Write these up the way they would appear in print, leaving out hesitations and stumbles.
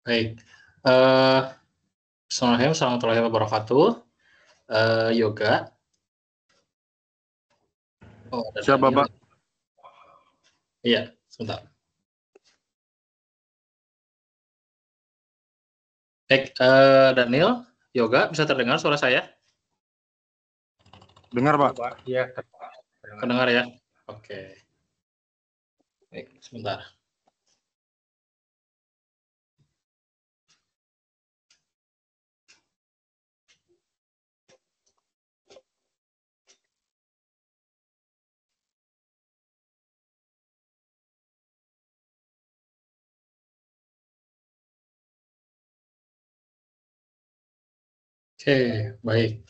Baik. Assalamualaikum warahmatullahi wabarakatuh. Yoga. Oh, ada Siap, Daniel. Bapak. Iya, sebentar. Baik, Daniel, Yoga, bisa terdengar suara saya? Dengar, Pak. Iya, Kedengar ya? Oke. Baik, sebentar. Oke, baik.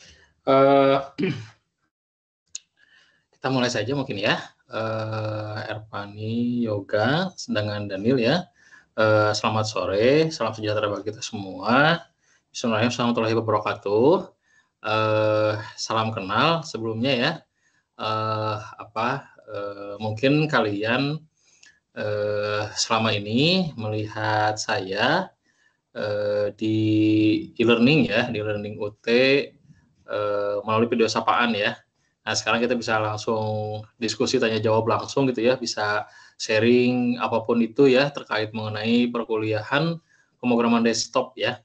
Kita mulai saja mungkin ya. Ervani, Yoga, dengan Daniel ya. Selamat sore, salam sejahtera bagi kita semua. Bismillahirrahmanirrahim, warahmatullahi wabarakatuh. Salam kenal sebelumnya ya. Mungkin kalian selama ini melihat saya di e-learning ya, di e-learning UT melalui video sapaan ya. Nah, sekarang kita bisa langsung diskusi tanya jawab langsung gitu ya, bisa sharing apapun itu ya terkait mengenai perkuliahan pemrograman desktop ya.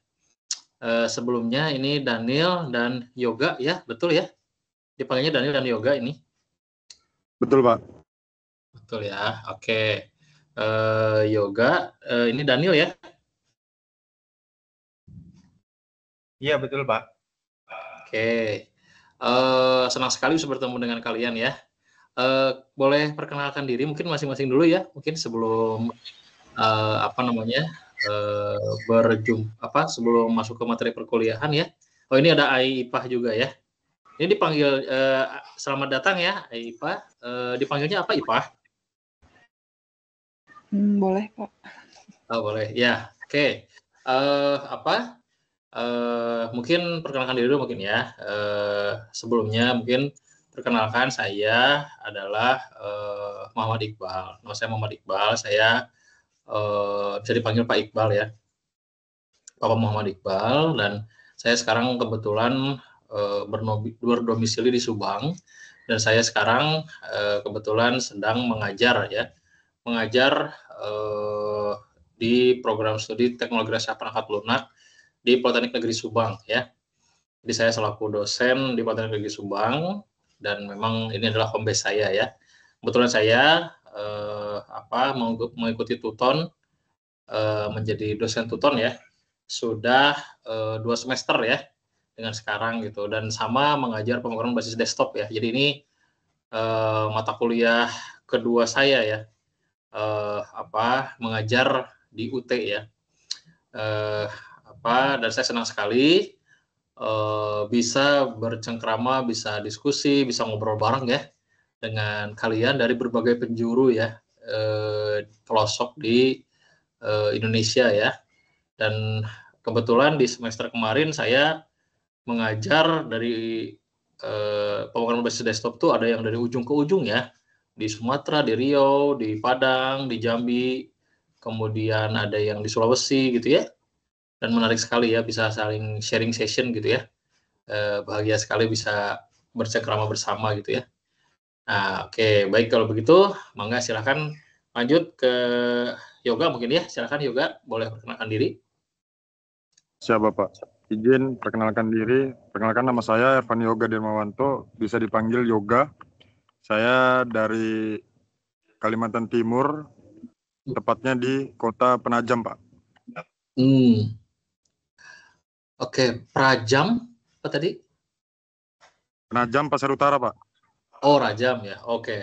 Sebelumnya ini Daniel dan Yoga ya, betul ya? Dipanggilnya Daniel dan Yoga ini. Betul, Pak. Betul ya, oke. Yoga, ini Daniel ya? Iya, betul, Pak. Oke. Senang sekali bisa bertemu dengan kalian ya. Boleh perkenalkan diri mungkin masing-masing dulu ya, mungkin sebelum sebelum masuk ke materi perkuliahan ya. Oh, ini ada Ai Ipah juga ya. Ini dipanggil selamat datang ya Ai Ipah. Dipanggilnya apa Ipah? Boleh, Pak. Oh, boleh. Ya, oke. Mungkin perkenalkan diri dulu mungkin ya. Sebelumnya mungkin perkenalkan saya adalah Muhammad Iqbal. Nama saya Muhammad Iqbal. Saya bisa dipanggil Pak Iqbal ya. Bapak Muhammad Iqbal, dan saya sekarang kebetulan berdomisili di Subang, dan saya sekarang kebetulan sedang mengajar ya. Mengajar di program studi Teknologi Rasa Perangkat Lunak di Politeknik Negeri Subang ya. Jadi saya selaku dosen di Politeknik Negeri Subang, dan memang ini adalah home base saya ya. Kebetulan saya mengikuti Tuton, menjadi dosen Tuton ya. Sudah 2 semester ya dengan sekarang gitu, dan sama mengajar pemrograman basis desktop ya. Jadi ini mata kuliah kedua saya ya. Mengajar di UT ya. Dan saya senang sekali bisa bercengkrama, bisa diskusi, bisa ngobrol bareng ya dengan kalian dari berbagai penjuru ya, pelosok di Indonesia ya. Dan kebetulan di semester kemarin saya mengajar dari pemrograman basis desktop tuh ada yang dari ujung ke ujung ya, di Sumatera, di Riau, di Padang, di Jambi, kemudian ada yang di Sulawesi gitu ya. Dan menarik sekali ya, bisa saling sharing session gitu ya. Bahagia sekali bisa bercengkrama bersama gitu ya. Nah, oke, baik kalau begitu, mangga silakan lanjut ke Yoga mungkin ya. Silakan Yoga, boleh perkenalkan diri. Siap, Bapak. Izin perkenalkan diri. Perkenalkan, nama saya Ervani Yoga Dermawanto, bisa dipanggil Yoga. Saya dari Kalimantan Timur, tepatnya di Kota Penajam, Pak. Oke, Prajam apa tadi? Penajam, Pasar Utara, Pak. Oh, Rajam ya. Oke.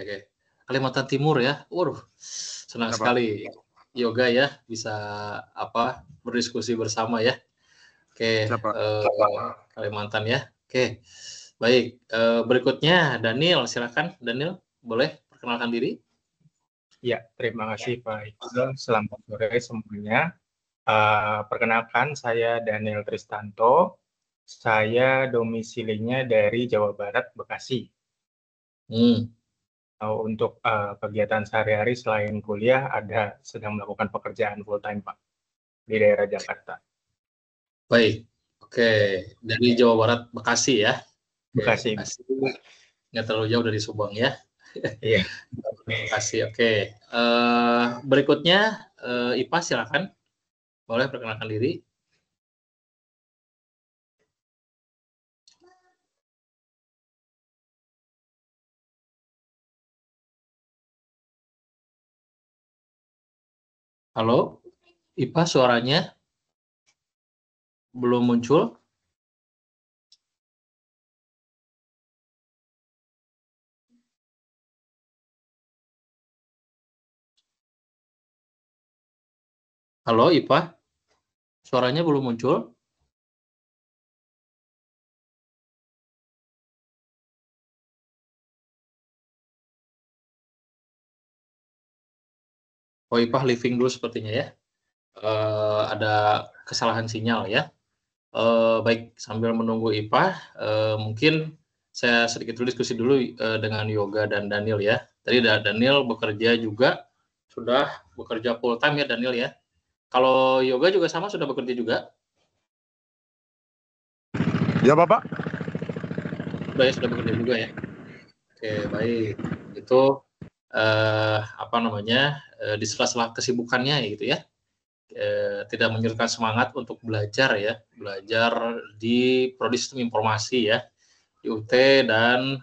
Kalimantan Timur ya. Waduh, senang Ya, sekali Yoga ya bisa berdiskusi bersama ya. Oke, Siap, Pak. Kalimantan ya. Oke. Baik, berikutnya Daniel, silakan Daniel, boleh perkenalkan diri? Ya, terima kasih Pak Iqbal. Selamat sore semuanya. Perkenalkan, saya Daniel Tristanto. Saya domisilinya dari Jawa Barat, Bekasi. Untuk kegiatan sehari-hari selain kuliah, sedang melakukan pekerjaan full time, Pak. di daerah Jakarta. Baik, oke. Dari Jawa Barat, Bekasi ya. Bekasi. Bekasi, nggak terlalu jauh dari Subang ya. Iya. Bekasi, oke. Berikutnya, IPA silakan. Boleh perkenalkan diri. Halo, IPA suaranya belum muncul. Halo, IPA, suaranya belum muncul. Oh, IPA living dulu sepertinya ya. Ada kesalahan sinyal ya. Baik, sambil menunggu IPA, mungkin saya sedikit dulu diskusi dulu dengan Yoga dan Daniel ya. Tadi Daniel bekerja juga, sudah bekerja full time ya Daniel ya. Kalau Yoga juga sama, sudah bekerja juga? Ya Bapak. Sudah bekerja juga ya. Oke, baik. Itu apa namanya, di sela-sela kesibukannya gitu ya. Tidak menyurutkan semangat untuk belajar ya, belajar di Prodi Sistem Informasi ya di UT dan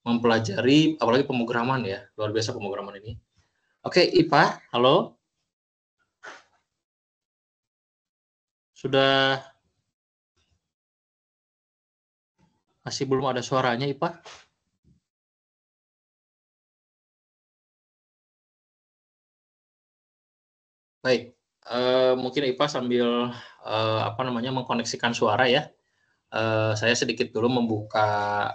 mempelajari apalagi pemrograman ya, luar biasa pemrograman ini. Oke, IPA, halo, sudah masih belum ada suaranya IPA? Baik, mungkin IPA sambil apa namanya mengkoneksikan suara ya. Saya sedikit dulu membuka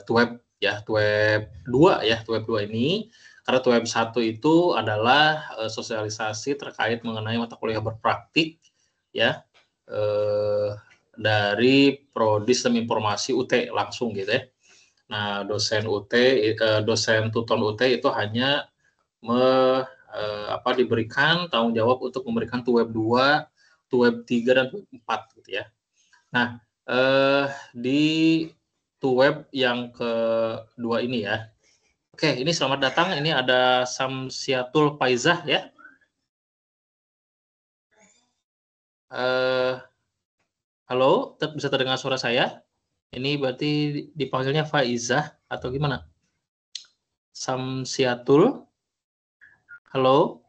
Tweb ya, Tweb 2 ya, Tweb 2 ini. Karena Tweb 1 itu adalah sosialisasi terkait mengenai mata kuliah berpraktik ya, dari Prodi Sistem Informasi UT langsung gitu ya. Nah, dosen UT, dosen tuton UT itu hanya diberikan tanggung jawab untuk memberikan Tweb 2, Tweb 3 dan Tweb 4 gitu ya. Nah, di Tweb yang kedua ini ya. Oke, ini selamat datang. Ini ada Samsiatul Faizah ya. Halo, bisa terdengar suara saya? Ini berarti dipanggilnya Faizah atau gimana? Samsiatul. Halo.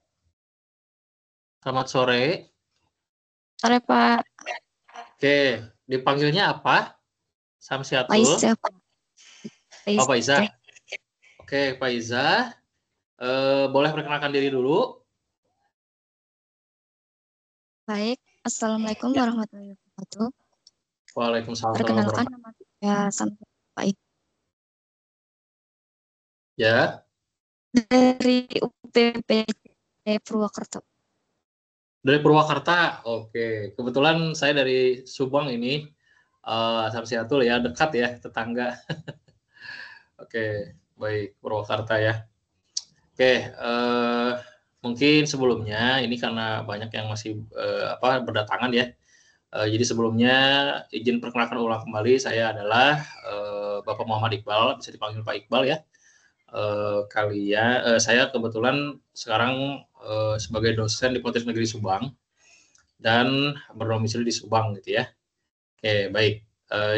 Selamat sore. Sore, Pak. Oke, dipanggilnya apa? Samsiatul. Faizah. Oh, Faizah. Oke, Faizah. Boleh perkenalkan diri dulu? Baik. Assalamualaikum warahmatullahi wabarakatuh. Waalaikumsalam. Perkenalkan nama saya Samsiatul Ya. dari UPP Purwakarta. Dari Purwakarta, oke. Kebetulan saya dari Subang ini, Samsiatul ya, dekat ya, tetangga. Oke, baik, Purwakarta ya. Oke, mungkin sebelumnya, ini karena banyak yang masih berdatangan ya. Jadi sebelumnya, izin perkenalkan ulang kembali, saya adalah Bapak Muhammad Iqbal, bisa dipanggil Pak Iqbal ya. Saya kebetulan sekarang sebagai dosen di Politeknik Negeri Subang dan berdomisili di Subang gitu ya. Oke, baik.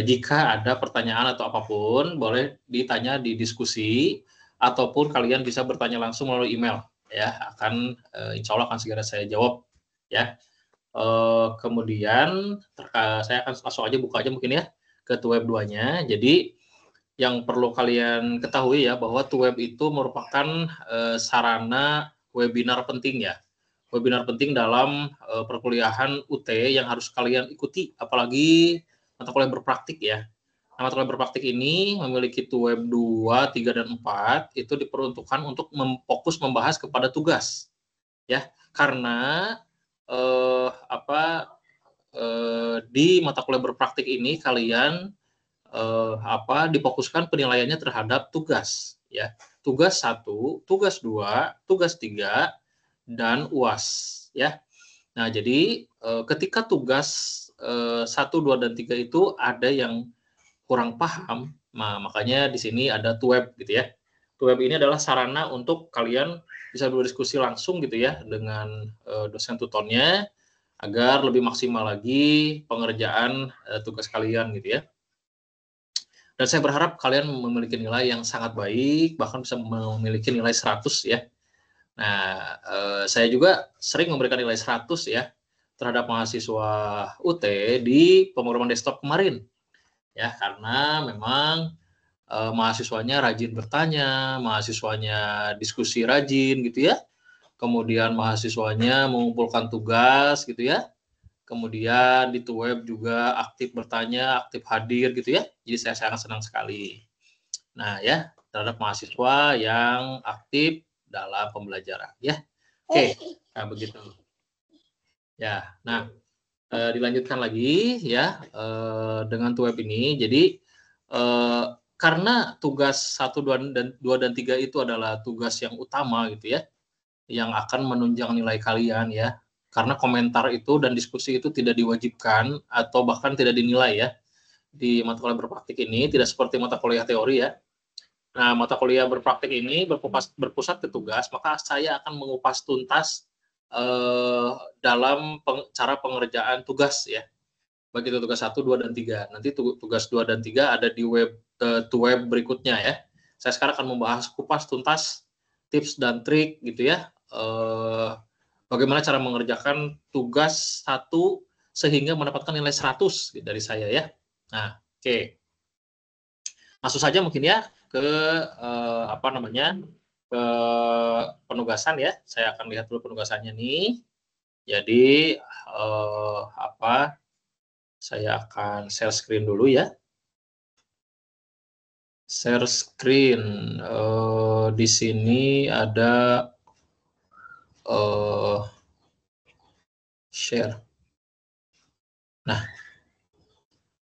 Jika ada pertanyaan atau apapun boleh ditanya di diskusi ataupun kalian bisa bertanya langsung melalui email ya. Insya Allah akan segera saya jawab ya. Kemudian saya akan langsung aja buka aja mungkin ya ke Tweb 2-nya. Jadi yang perlu kalian ketahui ya bahwa Tweb itu merupakan sarana webinar penting ya. Webinar penting dalam perkuliahan UT yang harus kalian ikuti, apalagi mata kuliah berpraktik ya. Nah, mata kuliah berpraktik ini memiliki Tweb 2, 3, dan 4, itu diperuntukkan untuk fokus membahas kepada tugas. Ya, karena di mata kuliah berpraktik ini kalian difokuskan penilaiannya terhadap tugas ya. Tugas 1, tugas 2, tugas 3 dan UAS ya. Nah, jadi ketika tugas 1, 2, dan 3 itu ada yang kurang paham, nah makanya di sini ada TUEB gitu ya. TUEB ini adalah sarana untuk kalian bisa berdiskusi langsung gitu ya dengan dosen tutornya agar lebih maksimal lagi pengerjaan tugas kalian gitu ya. Dan saya berharap kalian memiliki nilai yang sangat baik, bahkan bisa memiliki nilai 100 ya. Nah, saya juga sering memberikan nilai 100 ya terhadap mahasiswa UT di pemrograman desktop kemarin. Ya, karena memang mahasiswanya rajin bertanya, mahasiswanya diskusi rajin gitu ya. Kemudian mahasiswanya mengumpulkan tugas gitu ya. Kemudian di web juga aktif bertanya, aktif hadir gitu ya. Jadi saya sangat senang sekali. Nah ya, terhadap mahasiswa yang aktif dalam pembelajaran ya. Oke, nah begitu. Ya, nah dilanjutkan lagi ya dengan web ini. Jadi karena tugas 1, 2 dan 3 itu adalah tugas yang utama gitu ya, yang akan menunjang nilai kalian ya. Karena komentar itu dan diskusi itu tidak diwajibkan atau bahkan tidak dinilai ya di mata kuliah berpraktik ini, tidak seperti mata kuliah teori ya. Nah, mata kuliah berpraktik ini berpusat ke tugas, maka saya akan mengupas tuntas dalam cara pengerjaan tugas ya. Baik itu tugas 1, 2, dan 3. Nanti tugas 2 dan 3 ada di web berikutnya ya. Saya sekarang akan membahas kupas tuntas tips dan trik gitu ya. Bagaimana cara mengerjakan tugas 1 sehingga mendapatkan nilai 100 dari saya ya. Nah, oke. Masuk saja mungkin ya ke ke penugasan ya. Saya akan lihat dulu penugasannya nih. Jadi saya akan share screen dulu ya. Share screen. Di sini ada share. Nah,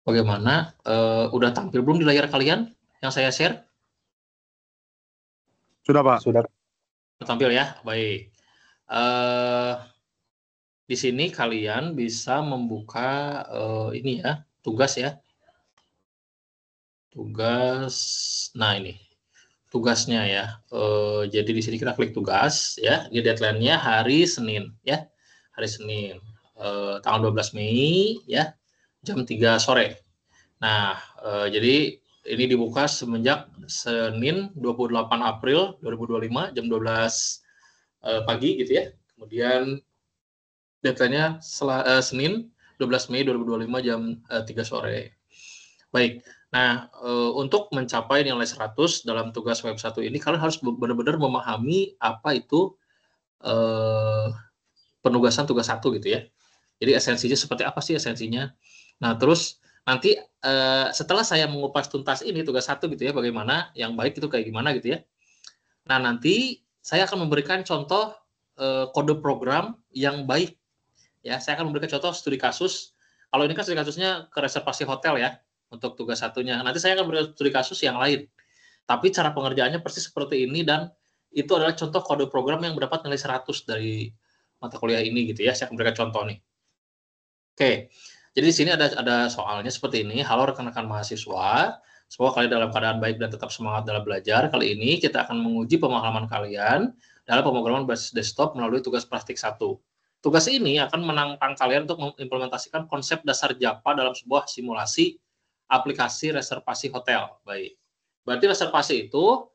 bagaimana? Udah tampil belum di layar kalian yang saya share? Sudah, Pak. Sudah. Tampil ya, baik. Di sini kalian bisa membuka ini ya, tugas ya. Tugas, nah ini tugasnya ya. Jadi di sini kita klik tugas ya. Ini deadline-nya hari Senin ya. Hari Senin tanggal 12 Mei ya, jam 3 sore. Nah, jadi ini dibuka semenjak Senin 28 April 2025 jam 12 pagi gitu ya. Kemudian deadline-nya Senin 12 Mei 2025 jam 3 sore. Baik. Nah, untuk mencapai nilai 100 dalam tugas web 1 ini, kalian harus benar-benar memahami apa itu penugasan tugas 1 gitu ya. Jadi esensinya seperti apa sih esensinya? Nah, terus nanti setelah saya mengupas tuntas ini tugas 1 gitu ya, bagaimana yang baik itu kayak gimana gitu ya. Nah, nanti saya akan memberikan contoh kode program yang baik. Ya, saya akan memberikan contoh studi kasus. Kalau ini kan studi kasusnya ke reservasi hotel ya, untuk tugas 1-nya. Nanti saya akan memberikan studi kasus yang lain. Tapi cara pengerjaannya persis seperti ini dan itu adalah contoh kode program yang mendapat nilai 100 dari mata kuliah ini gitu ya. Saya akan memberikan contoh nih. Oke, jadi di sini ada soalnya seperti ini. Halo rekan-rekan mahasiswa, semoga kalian dalam keadaan baik dan tetap semangat dalam belajar. Kali ini kita akan menguji pemahaman kalian dalam pemrograman berbasis desktop melalui tugas praktik 1. Tugas ini akan menantang kalian untuk mengimplementasikan konsep dasar Java dalam sebuah simulasi aplikasi reservasi hotel. Baik. Berarti reservasi itu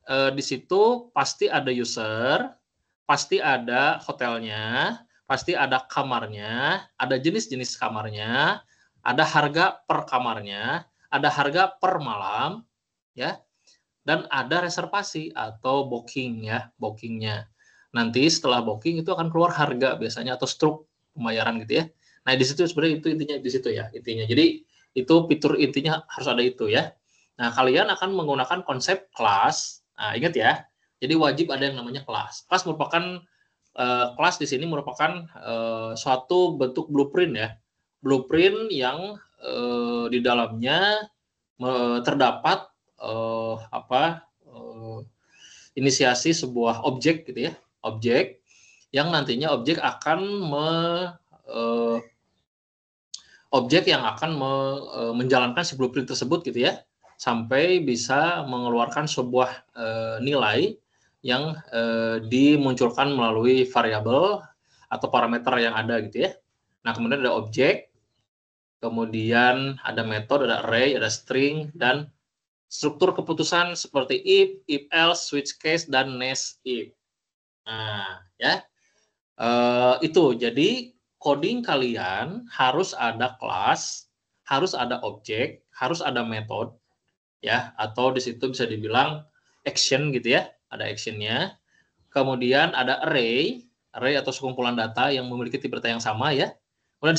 di situ pasti ada user, pasti ada hotelnya, pasti ada kamarnya, ada jenis-jenis kamarnya, ada harga per kamarnya, ada harga per malam, ya, dan ada reservasi atau booking ya, bookingnya. Nanti setelah booking itu akan keluar harga biasanya atau struk pembayaran gitu ya. Nah di situ sebenarnya itu intinya di situ ya intinya. Jadi itu fitur intinya harus ada itu ya. Nah kalian akan menggunakan konsep kelas. Nah ingat ya. Jadi wajib ada yang namanya kelas. Kelas merupakan kelas di sini merupakan suatu bentuk blueprint ya. Blueprint yang di dalamnya terdapat inisiasi sebuah objek gitu ya, objek yang nantinya objek yang akan menjalankan si blueprint tersebut gitu ya, sampai bisa mengeluarkan sebuah nilai yang dimunculkan melalui variabel atau parameter yang ada gitu ya. Nah, kemudian ada objek, kemudian ada metode, ada array, ada string, dan struktur keputusan seperti if else, switch case, dan nest if. Nah, ya. Itu, jadi coding kalian harus ada kelas, harus ada objek, harus ada metode, ya, atau di situ bisa dibilang action gitu ya, ada actionnya. Kemudian ada array atau sekumpulan data yang memiliki tipe data yang sama ya. Kemudian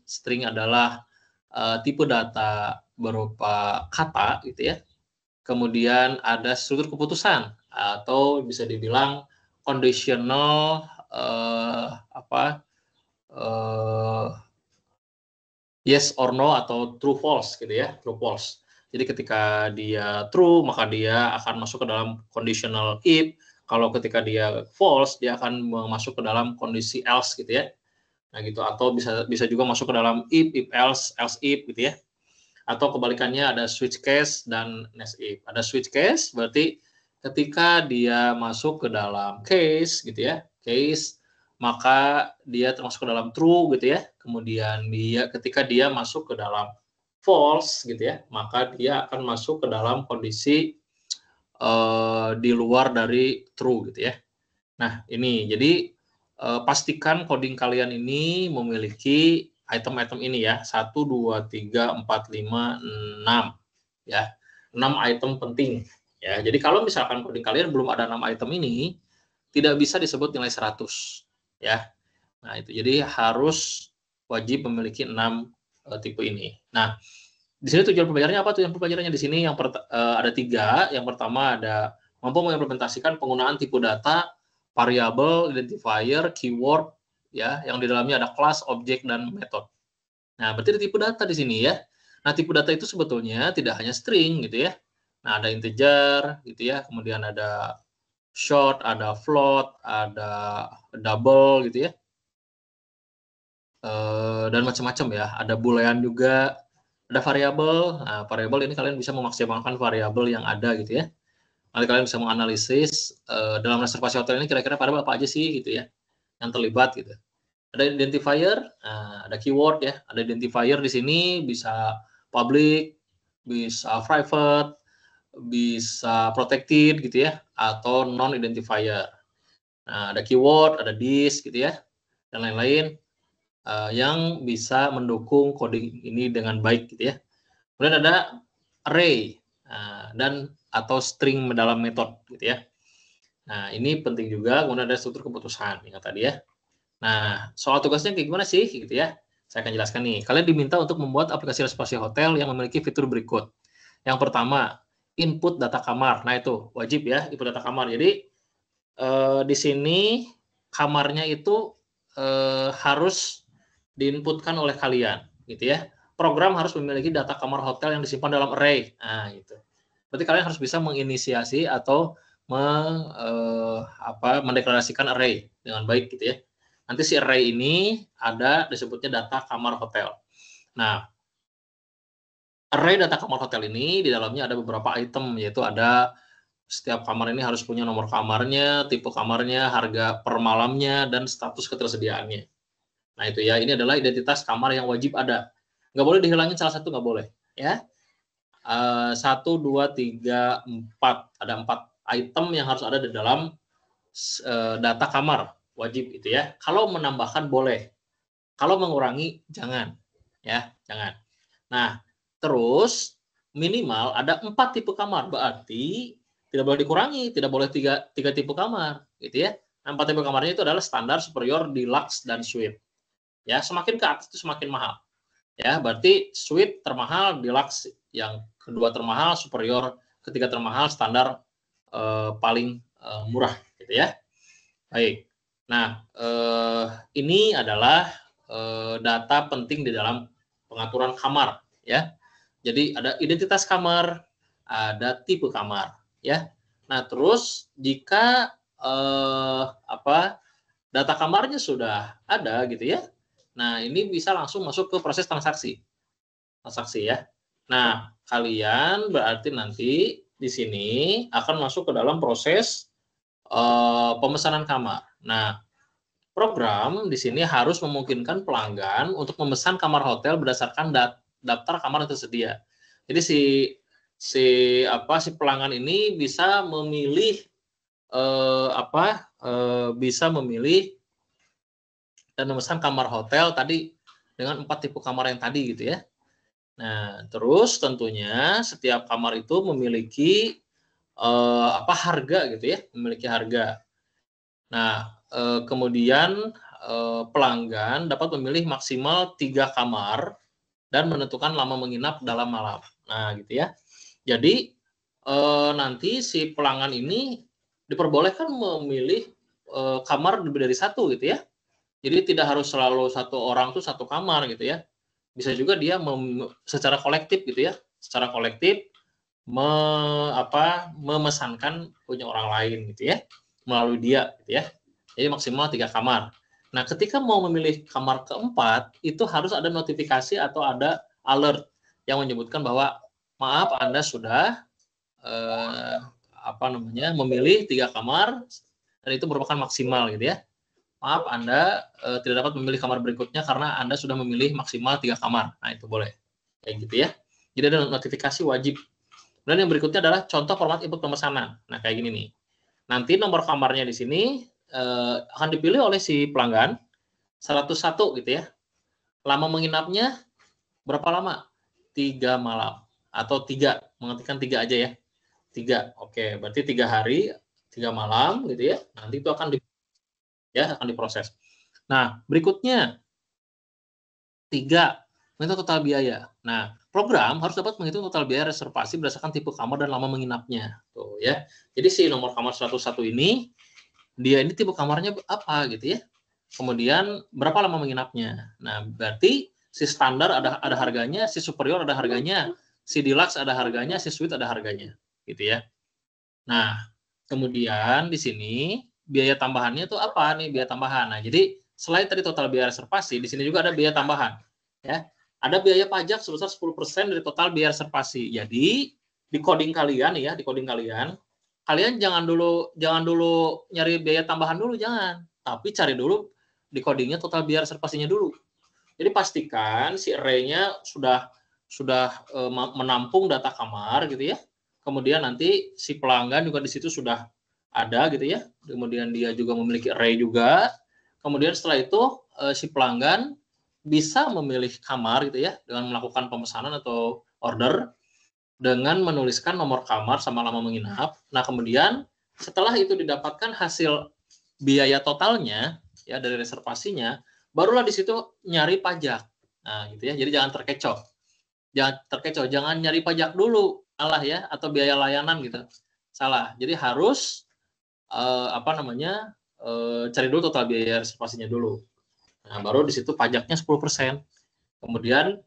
string adalah tipe data berupa kata gitu ya. Kemudian ada struktur keputusan atau bisa dibilang conditional yes or no atau true false gitu ya, true false. Jadi ketika dia true maka dia akan masuk ke dalam conditional if, kalau ketika dia false dia akan masuk ke dalam kondisi else gitu ya. Nah gitu, atau bisa juga masuk ke dalam if else if gitu ya. Atau kebalikannya ada switch case dan nest if. Ada switch case berarti ketika dia masuk ke dalam case gitu ya, case, maka dia termasuk ke dalam true gitu ya. Kemudian ketika dia masuk ke dalam false gitu ya, maka dia akan masuk ke dalam kondisi di luar dari true gitu ya. Nah, ini jadi pastikan coding kalian ini memiliki item-item ini ya, 1, 2, 3, 4, 5, 6 ya, 6 item penting ya. Jadi kalau misalkan coding kalian belum ada 6 item ini, tidak bisa disebut nilai 100 ya. Nah itu, jadi harus wajib memiliki 6 tipe ini. Nah, di sini tujuan pembelajarannya apa? Tujuan pembelajarannya di sini ada 3. Yang pertama ada mampu mengimplementasikan penggunaan tipe data, variabel, identifier, keyword ya, yang di dalamnya ada kelas, objek, dan metode. Nah, berarti ada tipe data di sini ya. Nah, tipe data itu sebetulnya tidak hanya string gitu ya. Nah, ada integer gitu ya, kemudian ada short, ada float, ada double gitu ya. Dan macam-macam ya. Ada boolean juga, ada variabel. Nah, variabel ini kalian bisa memaksimalkan variabel yang ada gitu ya. Nanti kalian bisa menganalisis dalam reservasi hotel ini kira-kira variabel apa aja sih gitu ya yang terlibat gitu. Ada identifier, ada keyword ya. Ada identifier di sini bisa public, bisa private, bisa protected gitu ya, atau non identifier. Nah, ada keyword, ada this gitu ya, dan lain-lain yang bisa mendukung coding ini dengan baik gitu ya. Kemudian ada array dan atau string dalam metode gitu ya. Nah, ini penting juga. Kemudian ada struktur keputusan ingat tadi ya. Nah, soal tugasnya kayak gimana sih gitu ya? Saya akan jelaskan nih. Kalian diminta untuk membuat aplikasi reservasi hotel yang memiliki fitur berikut. Yang pertama, input data kamar. Nah, itu wajib ya, input data kamar. Jadi di sini kamarnya itu harus diinputkan oleh kalian gitu ya. Program harus memiliki data kamar hotel yang disimpan dalam array. Nah, gitu. Berarti kalian harus bisa menginisiasi atau mendeklarasikan array dengan baik gitu ya. Nanti si array ini ada disebutnya data kamar hotel. Nah, array data kamar hotel ini di dalamnya ada beberapa item, yaitu ada setiap kamar ini harus punya nomor kamarnya, tipe kamarnya, harga per malamnya, dan status ketersediaannya. Nah itu ya, ini adalah identitas kamar yang wajib ada. Nggak boleh dihilangin salah satu, nggak boleh. Ya, 1, 2, 3, 4. Ada 4 item yang harus ada di dalam data kamar. Wajib itu ya. Kalau menambahkan boleh. Kalau mengurangi jangan. Ya, jangan. Nah, terus minimal ada 4 tipe kamar. Berarti tidak boleh dikurangi, tidak boleh 3 tipe kamar, gitu ya. 4 tipe kamarnya itu adalah standar, superior, deluxe, dan suite. Ya, semakin ke atas itu semakin mahal. Ya, berarti suite termahal, deluxe yang kedua termahal, superior ketiga termahal, standar paling murah, gitu ya. Baik. Nah, ini adalah data penting di dalam pengaturan kamar, ya. Jadi ada identitas kamar, ada tipe kamar, ya. Nah, terus jika data kamarnya sudah ada gitu ya. Nah, ini bisa langsung masuk ke proses transaksi ya. Nah, kalian berarti nanti di sini akan masuk ke dalam proses pemesanan kamar. Nah, program di sini harus memungkinkan pelanggan untuk memesan kamar hotel berdasarkan daftar kamar yang tersedia. Jadi si pelanggan ini bisa memilih bisa memilih dan memesan kamar hotel tadi dengan 4 tipe kamar yang tadi gitu ya. Nah, terus tentunya setiap kamar itu memiliki harga gitu ya, memiliki harga. Nah, kemudian pelanggan dapat memilih maksimal 3 kamar dan menentukan lama menginap dalam malam. Nah, gitu ya. Jadi nanti si pelanggan ini diperbolehkan memilih kamar lebih dari satu gitu ya. Jadi tidak harus selalu satu orang tuh satu kamar gitu ya. Bisa juga dia secara kolektif gitu ya. Secara kolektif memesankan punya orang lain gitu ya. Melalui dia gitu ya. Jadi maksimal 3 kamar. Nah, ketika mau memilih kamar keempat, itu harus ada notifikasi atau ada alert yang menyebutkan bahwa maaf Anda sudah memilih 3 kamar dan itu merupakan maksimal gitu ya. Maaf Anda tidak dapat memilih kamar berikutnya karena Anda sudah memilih maksimal 3 kamar. Nah, itu boleh. Kayak gitu ya. Jadi ada notifikasi wajib. Dan yang berikutnya adalah contoh format input pemesanan. Nah, kayak gini nih. Nanti nomor kamarnya di sini akan dipilih oleh si pelanggan 101 gitu ya. Lama menginapnya berapa lama? 3 malam atau 3, mengartikan 3 aja ya. 3. Oke, berarti 3 hari, 3 malam gitu ya. Nanti itu akan diproses. Nah, berikutnya 3, menghitung total biaya. Nah, program harus dapat menghitung total biaya reservasi berdasarkan tipe kamar dan lama menginapnya. Tuh ya. Jadi si nomor kamar 101 ini dia ini tipe kamarnya apa gitu ya. Kemudian berapa lama menginapnya. Nah, berarti si standar ada harganya, si superior ada harganya, si deluxe ada harganya, si suite ada harganya, gitu ya. Nah, kemudian di sini biaya tambahannya itu apa nih biaya tambahan? Nah, jadi selain tadi total biaya reservasi, di sini juga ada biaya tambahan, ya. Ada biaya pajak sebesar 10% dari total biaya reservasi. Jadi di coding kalian ya, kalian jangan dulu nyari biaya tambahan dulu, jangan. Tapi cari dulu di codingnya total biaya reservasinya dulu. Jadi pastikan si array-nya sudah menampung data kamar gitu ya. Kemudian nanti si pelanggan juga di situ sudah ada gitu ya. Kemudian dia juga memiliki array juga. Kemudian setelah itu si pelanggan bisa memilih kamar gitu ya dengan melakukan pemesanan atau order dengan menuliskan nomor kamar sama lama menginap. Nah, kemudian setelah itu didapatkan hasil biaya totalnya ya dari reservasinya, barulah di situ nyari pajak. Nah, gitu ya. Jadi jangan terkecoh. Jangan nyari pajak dulu, salah ya, atau biaya layanan gitu. Salah. Jadi harus cari dulu total biaya reservasinya dulu. Nah, baru di situ pajaknya 10%. Kemudian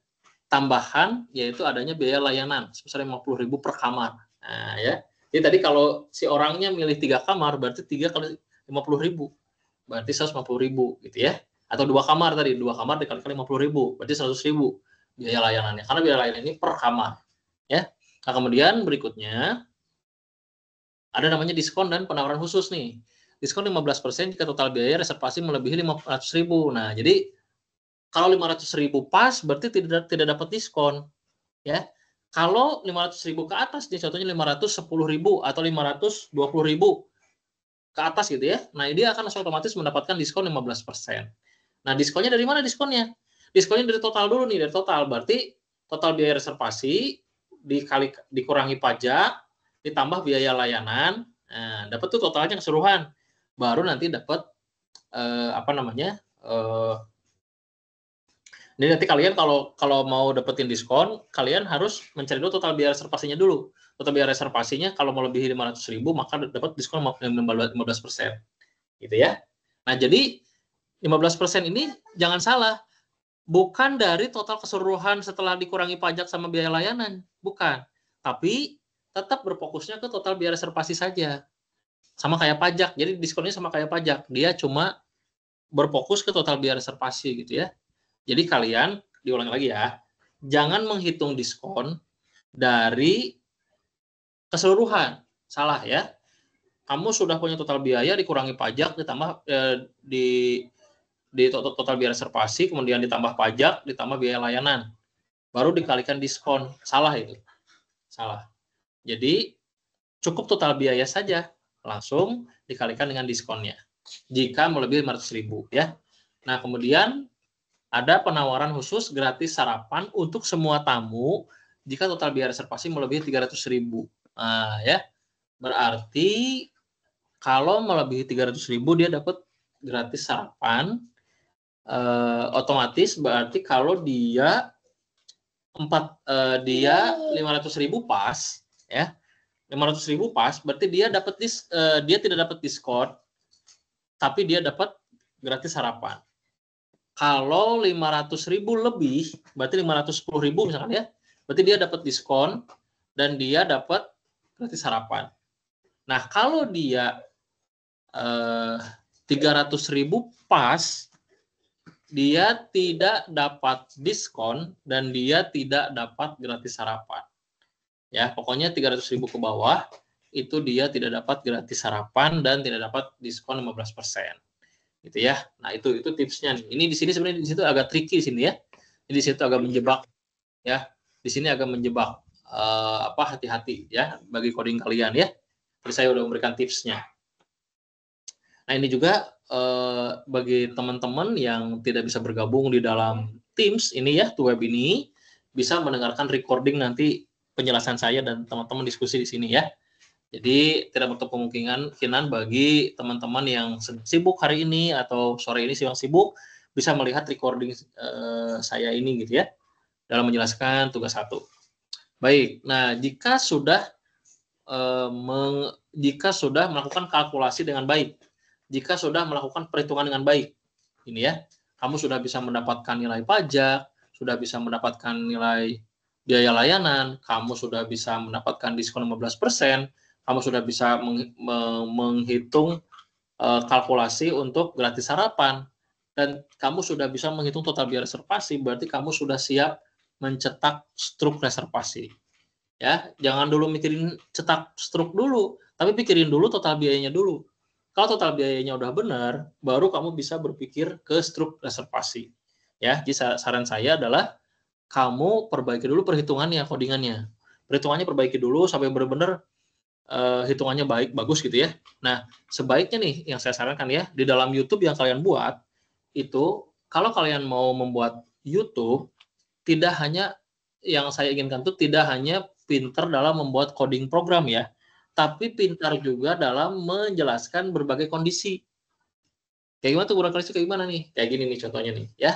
tambahan yaitu adanya biaya layanan sebesar 50.000 per kamar. Nah, ya. Jadi tadi kalau si orangnya milih 3 kamar berarti 3 kali 50.000. Berarti 150.000 gitu ya. Atau 2 kamar tadi, 2 kamar dikali 50.000 berarti 100.000 biaya layanannya. Karena biaya layanan ini per kamar, ya. Nah, kemudian berikutnya ada namanya diskon dan penawaran khusus nih. Diskon 15% jika total biaya reservasi melebihi 500.000. Nah, jadi kalau 500.000 pas berarti tidak dapat diskon, ya. Kalau 500.000 ke atas, nih contohnya 510.000 atau 520.000 ke atas gitu ya. Nah, dia akan otomatis mendapatkan diskon 15%. Nah, diskonnya dari mana diskonnya? Diskonnya dari total dulu nih, dari total. Berarti total biaya reservasi dikurangi pajak, ditambah biaya layanan, nah, dapat tuh totalnya keseluruhan. Baru nanti dapat ini nanti kalian kalau mau dapetin diskon, kalian harus mencari dulu total biaya reservasinya dulu. Total biaya reservasinya kalau melebihi 500.000 maka dapat diskon 15%. Gitu ya. Nah, jadi 15% ini jangan salah. Bukan dari total keseluruhan setelah dikurangi pajak sama biaya layanan, bukan. Tapi tetap berfokusnya ke total biaya reservasi saja. Sama kayak pajak. Jadi diskonnya sama kayak pajak. Dia cuma berfokus ke total biaya reservasi gitu ya. Jadi kalian, diulangi lagi ya, jangan menghitung diskon dari keseluruhan. Salah ya. Kamu sudah punya total biaya dikurangi pajak ditambah di total biaya reservasi, kemudian ditambah pajak, ditambah biaya layanan. Baru dikalikan diskon. Salah itu. Salah. Jadi cukup total biaya saja, langsung dikalikan dengan diskonnya. Jika melebihi 500.000 ya. Nah, kemudian ada penawaran khusus gratis sarapan untuk semua tamu jika total biaya reservasi melebihi 300.000. Nah, ya. Berarti kalau melebihi 300.000 dia dapat gratis sarapan. Otomatis berarti kalau dia 500.000 pas ya. 500.000 pas berarti dia dapat dia tidak dapat diskon tapi dia dapat gratis sarapan. Kalau 500.000 lebih berarti 510.000 misalkan ya. Berarti dia dapat diskon dan dia dapat gratis sarapan. Nah, kalau dia 300.000 pas dia tidak dapat diskon dan dia tidak dapat gratis sarapan. Ya, pokoknya 300.000 ke bawah itu dia tidak dapat gratis sarapan dan tidak dapat diskon 15%. Gitu ya. Nah, itu tipsnya nih. Ini di sini sebenarnya di situ agak tricky di sini ya. Jadi di situ agak menjebak ya. Di sini agak menjebak hati-hati ya bagi coding kalian ya. Jadi saya udah memberikan tipsnya. Nah, ini juga bagi teman-teman yang tidak bisa bergabung di dalam Teams ini ya, to web ini bisa mendengarkan recording nanti penjelasan saya dan teman-teman diskusi di sini ya. Jadi tidak menutup kemungkinan bagi teman-teman yang sibuk hari ini atau sore ini yang sibuk bisa melihat recording saya ini gitu ya dalam menjelaskan tugas 1. Baik, nah jika sudah melakukan kalkulasi dengan baik, jika sudah melakukan perhitungan dengan baik, ini ya, kamu sudah bisa mendapatkan nilai pajak, sudah bisa mendapatkan nilai biaya layanan, kamu sudah bisa mendapatkan diskon 15%, kamu sudah bisa menghitung kalkulasi untuk gratis sarapan, dan kamu sudah bisa menghitung total biaya reservasi, berarti kamu sudah siap mencetak struk reservasi. Ya, jangan dulu mikirin cetak struk dulu, tapi pikirin dulu total biayanya dulu. Kalau total biayanya udah benar, baru kamu bisa berpikir ke struk reservasi. Ya, jadi saran saya adalah kamu perbaiki dulu perhitungannya, codingannya. Perhitungannya perbaiki dulu sampai benar-benar hitungannya bagus gitu ya. Nah, sebaiknya nih yang saya sarankan ya, di dalam YouTube yang kalian buat, itu kalau kalian mau membuat YouTube, tidak hanya yang saya inginkan itu tidak hanya pintar dalam membuat coding program ya, tapi pintar juga dalam menjelaskan berbagai kondisi. Kayak gimana tuh kurang kayak gimana nih? Kayak gini nih contohnya nih ya.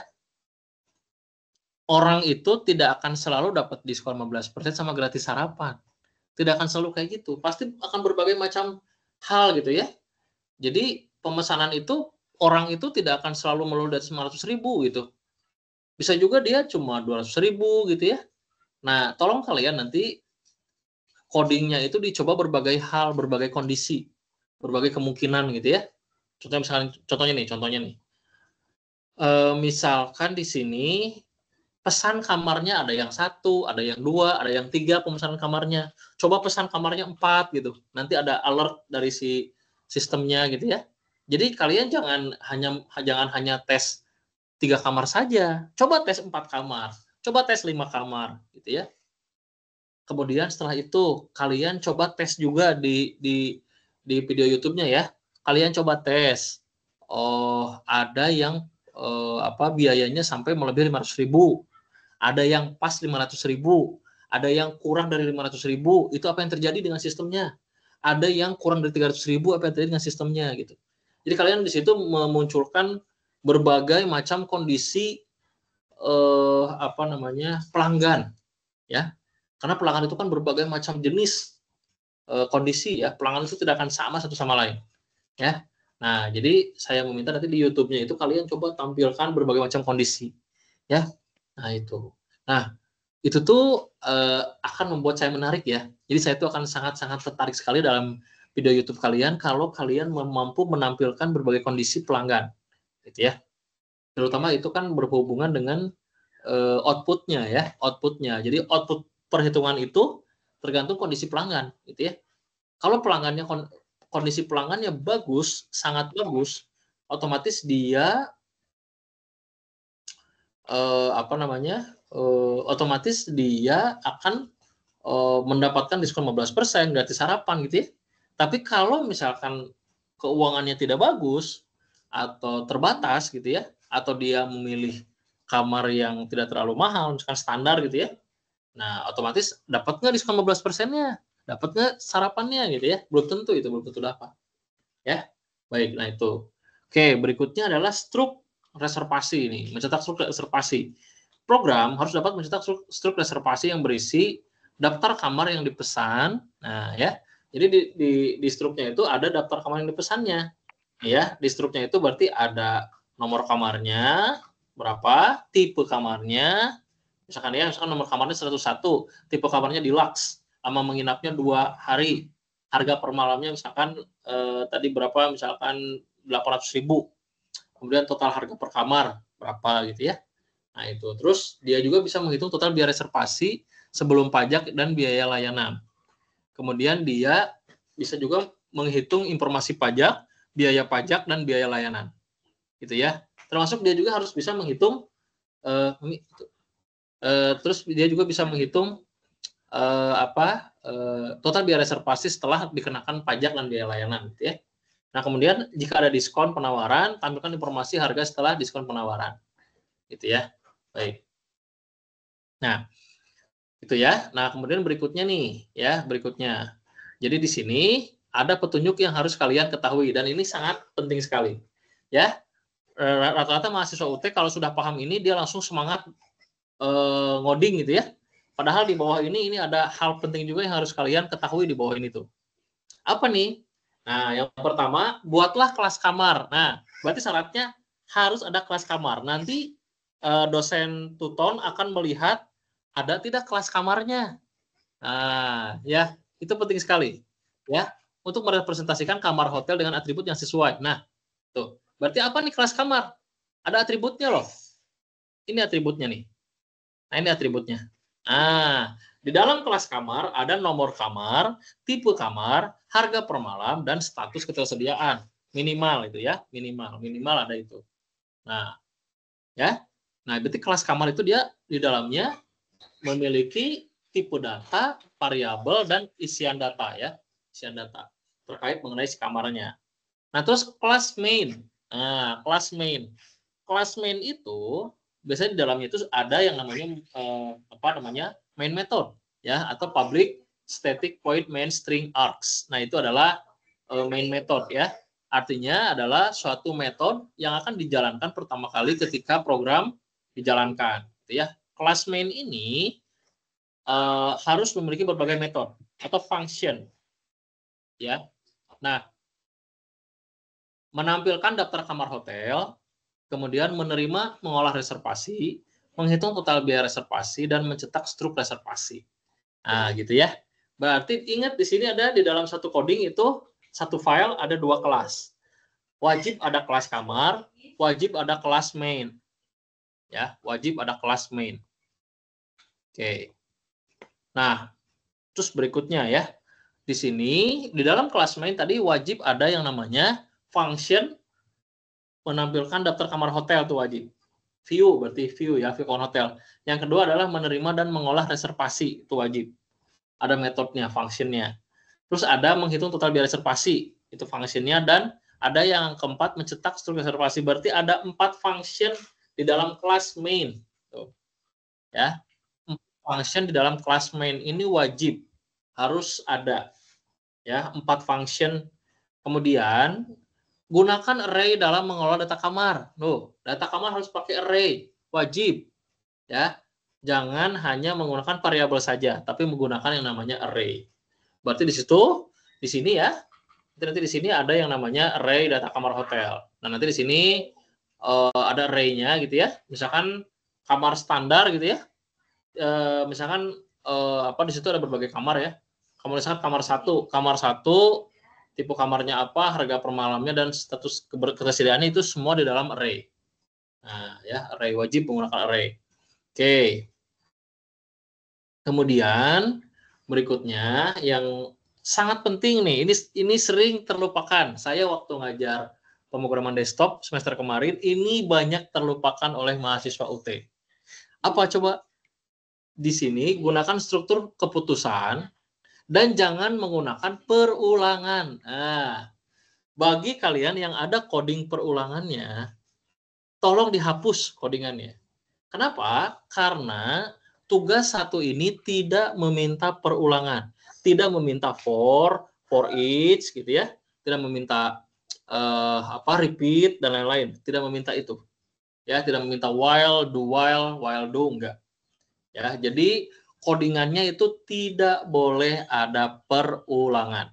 Orang itu tidak akan selalu dapat diskon 15% sama gratis sarapan. Tidak akan selalu kayak gitu. Pasti akan berbagai macam hal gitu ya. Jadi pemesanan itu orang itu tidak akan selalu melulu dari 500.000 gitu. Bisa juga dia cuma 200.000 gitu ya. Nah, tolong kalian nanti codingnya itu dicoba berbagai hal, berbagai kondisi, berbagai kemungkinan gitu ya. Contohnya nih. Misalkan di sini pesan kamarnya ada yang 1, ada yang 2, ada yang 3 pemesanan kamarnya. Coba pesan kamarnya 4 gitu. Nanti ada alert dari si sistemnya gitu ya. Jadi kalian jangan hanya tes 3 kamar saja. Coba tes 4 kamar. Coba tes 5 kamar gitu ya. Kemudian setelah itu kalian coba tes juga di video YouTube-nya ya. Kalian coba tes. Oh, ada yang biayanya sampai melebihi 500.000. Ada yang pas 500.000, ada yang kurang dari 500.000, itu apa yang terjadi dengan sistemnya? Ada yang kurang dari 300.000, apa yang terjadi dengan sistemnya gitu. Jadi kalian di situ memunculkan berbagai macam kondisi pelanggan ya. Karena pelanggan itu kan berbagai macam jenis kondisi ya. Pelanggan itu tidak akan sama satu sama lain ya. Nah, jadi saya meminta nanti di YouTube-nya itu kalian coba tampilkan berbagai macam kondisi ya. Nah, itu tuh akan membuat saya menarik ya. Jadi saya tuh akan sangat-sangat tertarik sekali dalam video YouTube kalian kalau kalian mampu menampilkan berbagai kondisi pelanggan. gitu ya. Terutama itu kan berhubungan dengan outputnya ya, outputnya. Jadi output perhitungan itu tergantung kondisi pelanggan, gitu ya. Kalau pelanggannya kondisi pelanggannya bagus, sangat bagus, otomatis dia otomatis dia akan mendapatkan diskon 15% gratis sarapan gitu ya. Tapi kalau misalkan keuangannya tidak bagus atau terbatas gitu ya, atau dia memilih kamar yang tidak terlalu mahal, misalkan standar gitu ya, nah otomatis dapat nggak diskon 15%-nya? Dapat nggak sarapannya gitu ya? Belum tentu itu, belum tentu dapat. Ya, baik, nah itu. Oke, berikutnya adalah struk reservasi ini, mencetak struk reservasi. Program harus dapat mencetak struk reservasi yang berisi daftar kamar yang dipesan. Nah, ya. Jadi di struknya itu ada daftar kamar yang dipesannya. Ya, di struknya itu berarti ada nomor kamarnya, berapa, tipe kamarnya, misalkan nomor kamarnya 101, tipe kamarnya deluxe, lama menginapnya 2 hari, harga per malamnya misalkan tadi berapa, misalkan 800.000, kemudian total harga per kamar berapa gitu ya. Nah itu, terus dia juga bisa menghitung total biaya reservasi sebelum pajak dan biaya layanan. Kemudian dia bisa juga menghitung informasi pajak, biaya pajak, dan biaya layanan. Gitu ya. Termasuk dia juga harus bisa menghitung, terus dia juga bisa menghitung total biaya reservasi setelah dikenakan pajak dan biaya layanan. Gitu ya. Nah kemudian jika ada diskon penawaran, tampilkan informasi harga setelah diskon penawaran. Gitu ya. Baik. Nah, itu ya. Nah, kemudian berikutnya nih, ya, berikutnya. Jadi di sini ada petunjuk yang harus kalian ketahui dan ini sangat penting sekali. Ya. Rata-rata mahasiswa UT kalau sudah paham ini dia langsung semangat ngoding gitu ya. Padahal di bawah ini ada hal penting juga yang harus kalian ketahui di bawah ini tuh. Apa nih? Nah, yang pertama, buatlah kelas kamar. Nah, berarti syaratnya harus ada kelas kamar. Nanti dosen tuton akan melihat ada tidak kelas kamarnya. Nah, ya, itu penting sekali. Ya, untuk merepresentasikan kamar hotel dengan atribut yang sesuai. Nah, tuh. Berarti apa nih kelas kamar? Ada atributnya loh. Ini atributnya nih. Nah, ini atributnya. Nah, di dalam kelas kamar ada nomor kamar, tipe kamar, harga per malam, dan status ketersediaan. Minimal itu ya, minimal ada itu. Nah, ya. Nah, berarti kelas kamar itu dia di dalamnya memiliki tipe data, variabel, dan isian data ya. Isian data terkait mengenai si kamarnya. Nah, terus kelas main. Nah, kelas main. Kelas main itu biasanya di dalamnya itu ada yang namanya main method ya, atau public static void main string args. Nah, itu adalah main method ya. Artinya adalah suatu metode yang akan dijalankan pertama kali ketika program dijalankan, gitu ya. Kelas main ini harus memiliki berbagai metode atau function, ya. Nah, menampilkan daftar kamar hotel, kemudian menerima, mengolah reservasi, menghitung total biaya reservasi, dan mencetak struk reservasi. Nah, gitu ya. Berarti ingat di sini ada di dalam satu coding itu satu file ada 2 kelas. Wajib ada kelas kamar, wajib ada kelas main. Ya, wajib ada kelas main. Oke. Nah, terus berikutnya ya. Di sini di dalam kelas main tadi wajib ada yang namanya function menampilkan daftar kamar hotel tuh wajib. View berarti view ya, view kamar hotel. Yang kedua adalah menerima dan mengolah reservasi, itu wajib. Ada metodenya, functionnya. Terus ada menghitung total biaya reservasi, itu functionnya. Dan ada yang keempat mencetak struk reservasi, berarti ada 4 function di dalam kelas main. Tuh. Ya, 4 function di dalam kelas main ini wajib harus ada. Ya, 4 function. Kemudian gunakan array dalam mengelola data kamar. Loh, data kamar harus pakai array, wajib. Ya. Jangan hanya menggunakan variabel saja, tapi menggunakan yang namanya array. Berarti di sini ya. Nanti di sini ada yang namanya array data kamar hotel. Nah, nanti di sini ada array-nya gitu ya. Misalkan kamar standar gitu ya. Misalkan di situ ada berbagai kamar ya. Misalkan kamar 1 tipe kamarnya apa, harga per malamnya, dan status ketersediaannya itu semua di dalam array. Nah, ya, array wajib menggunakan array. Oke. Kemudian berikutnya yang sangat penting nih, ini sering terlupakan. Saya waktu ngajar pemrograman desktop semester kemarin, ini banyak terlupakan oleh mahasiswa UT. Apa coba? Di sini gunakan struktur keputusan dan jangan menggunakan perulangan. Nah, bagi kalian yang ada coding perulangannya, tolong dihapus codingannya. Kenapa? Karena tugas satu ini tidak meminta perulangan, tidak meminta for each gitu ya, tidak meminta repeat dan lain-lain, tidak meminta itu. Ya, tidak meminta while do enggak. Ya, jadi codingannya itu tidak boleh ada perulangan.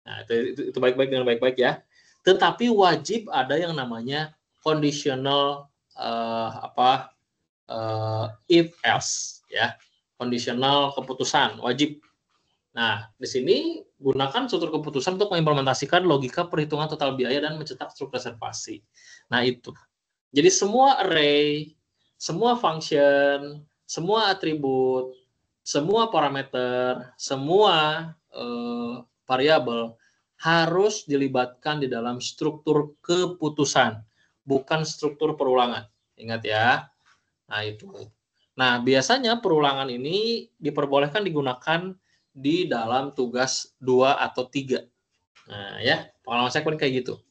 Nah, itu baik-baik dengan baik-baik ya. Tetapi wajib ada yang namanya conditional if else ya. Conditional keputusan wajib. Nah, di sini gunakan struktur keputusan untuk mengimplementasikan logika perhitungan total biaya dan mencetak struktur reservasi. Nah, itu. Jadi semua array, semua function, semua atribut, semua parameter, semua variabel harus dilibatkan di dalam struktur keputusan, bukan struktur perulangan. Ingat ya. Nah, itu. Nah, biasanya perulangan ini diperbolehkan digunakan di dalam tugas 2 atau 3. Nah, ya, pengalaman saya pun kayak gitu.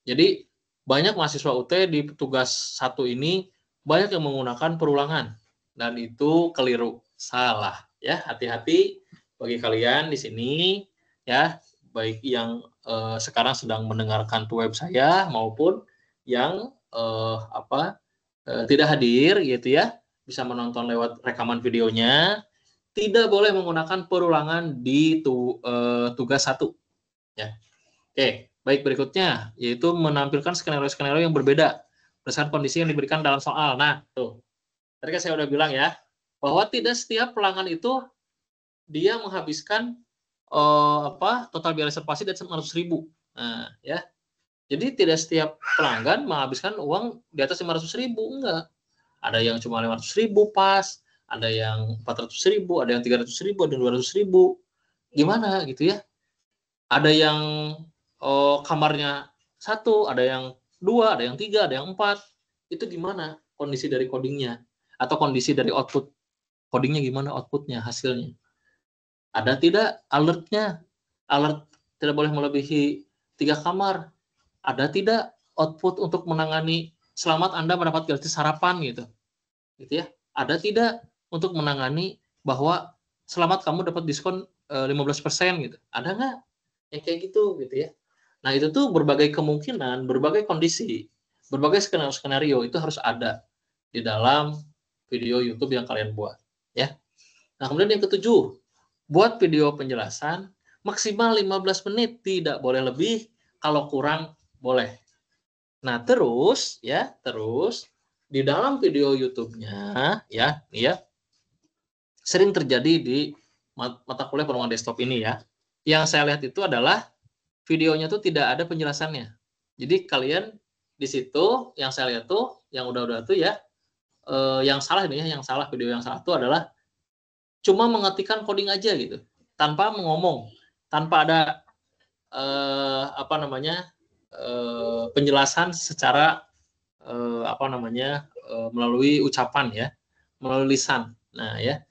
Jadi, banyak mahasiswa UT di tugas 1 ini banyak yang menggunakan perulangan. Dan itu keliru, salah. Ya, hati-hati bagi kalian di sini ya, baik yang sekarang sedang mendengarkan web saya maupun yang tidak hadir gitu ya, bisa menonton lewat rekaman videonya, tidak boleh menggunakan perulangan di tugas 1 ya. Oke, baik, berikutnya yaitu menampilkan skenario-skenario yang berbeda berdasarkan kondisi yang diberikan dalam soal. Nah, tuh. Tadi kan saya udah bilang ya, bahwa tidak setiap pelanggan itu dia menghabiskan total biaya reservasi dari 500.000. Nah, ya. Jadi tidak setiap pelanggan menghabiskan uang di atas 500.000, enggak. Ada yang cuma 500.000 pas, ada yang 400.000, ada yang 300.000, ada yang 200.000. Gimana gitu ya? Ada yang kamarnya 1, ada yang 2, ada yang 3, ada yang 4. Itu gimana kondisi dari codingnya? Atau kondisi dari output codingnya gimana, outputnya, hasilnya? Ada tidak alertnya? Alert tidak boleh melebihi 3 kamar. Ada tidak output untuk menangani selamat Anda mendapat gratis sarapan gitu ya? Ada tidak untuk menangani bahwa selamat kamu dapat diskon 15% gitu? Ada nggak yang kayak gitu ya? Nah, itu tuh berbagai kemungkinan, berbagai kondisi, berbagai skenario itu harus ada di dalam video YouTube yang kalian buat ya. Nah, kemudian yang ketujuh, buat video penjelasan maksimal 15 menit, tidak boleh lebih, kalau kurang boleh. Nah, terus di dalam video YouTube-nya ya, sering terjadi di mata kuliah pengembangan desktop ini ya. Yang saya lihat itu adalah videonya tuh tidak ada penjelasannya. Jadi kalian di situ yang saya lihat tuh, yang udah tuh ya, yang salah ini ya, video yang salah itu adalah cuma mengetikkan coding aja gitu, tanpa ngomong, tanpa ada penjelasan secara melalui ucapan ya, melalui lisan. Nah ya,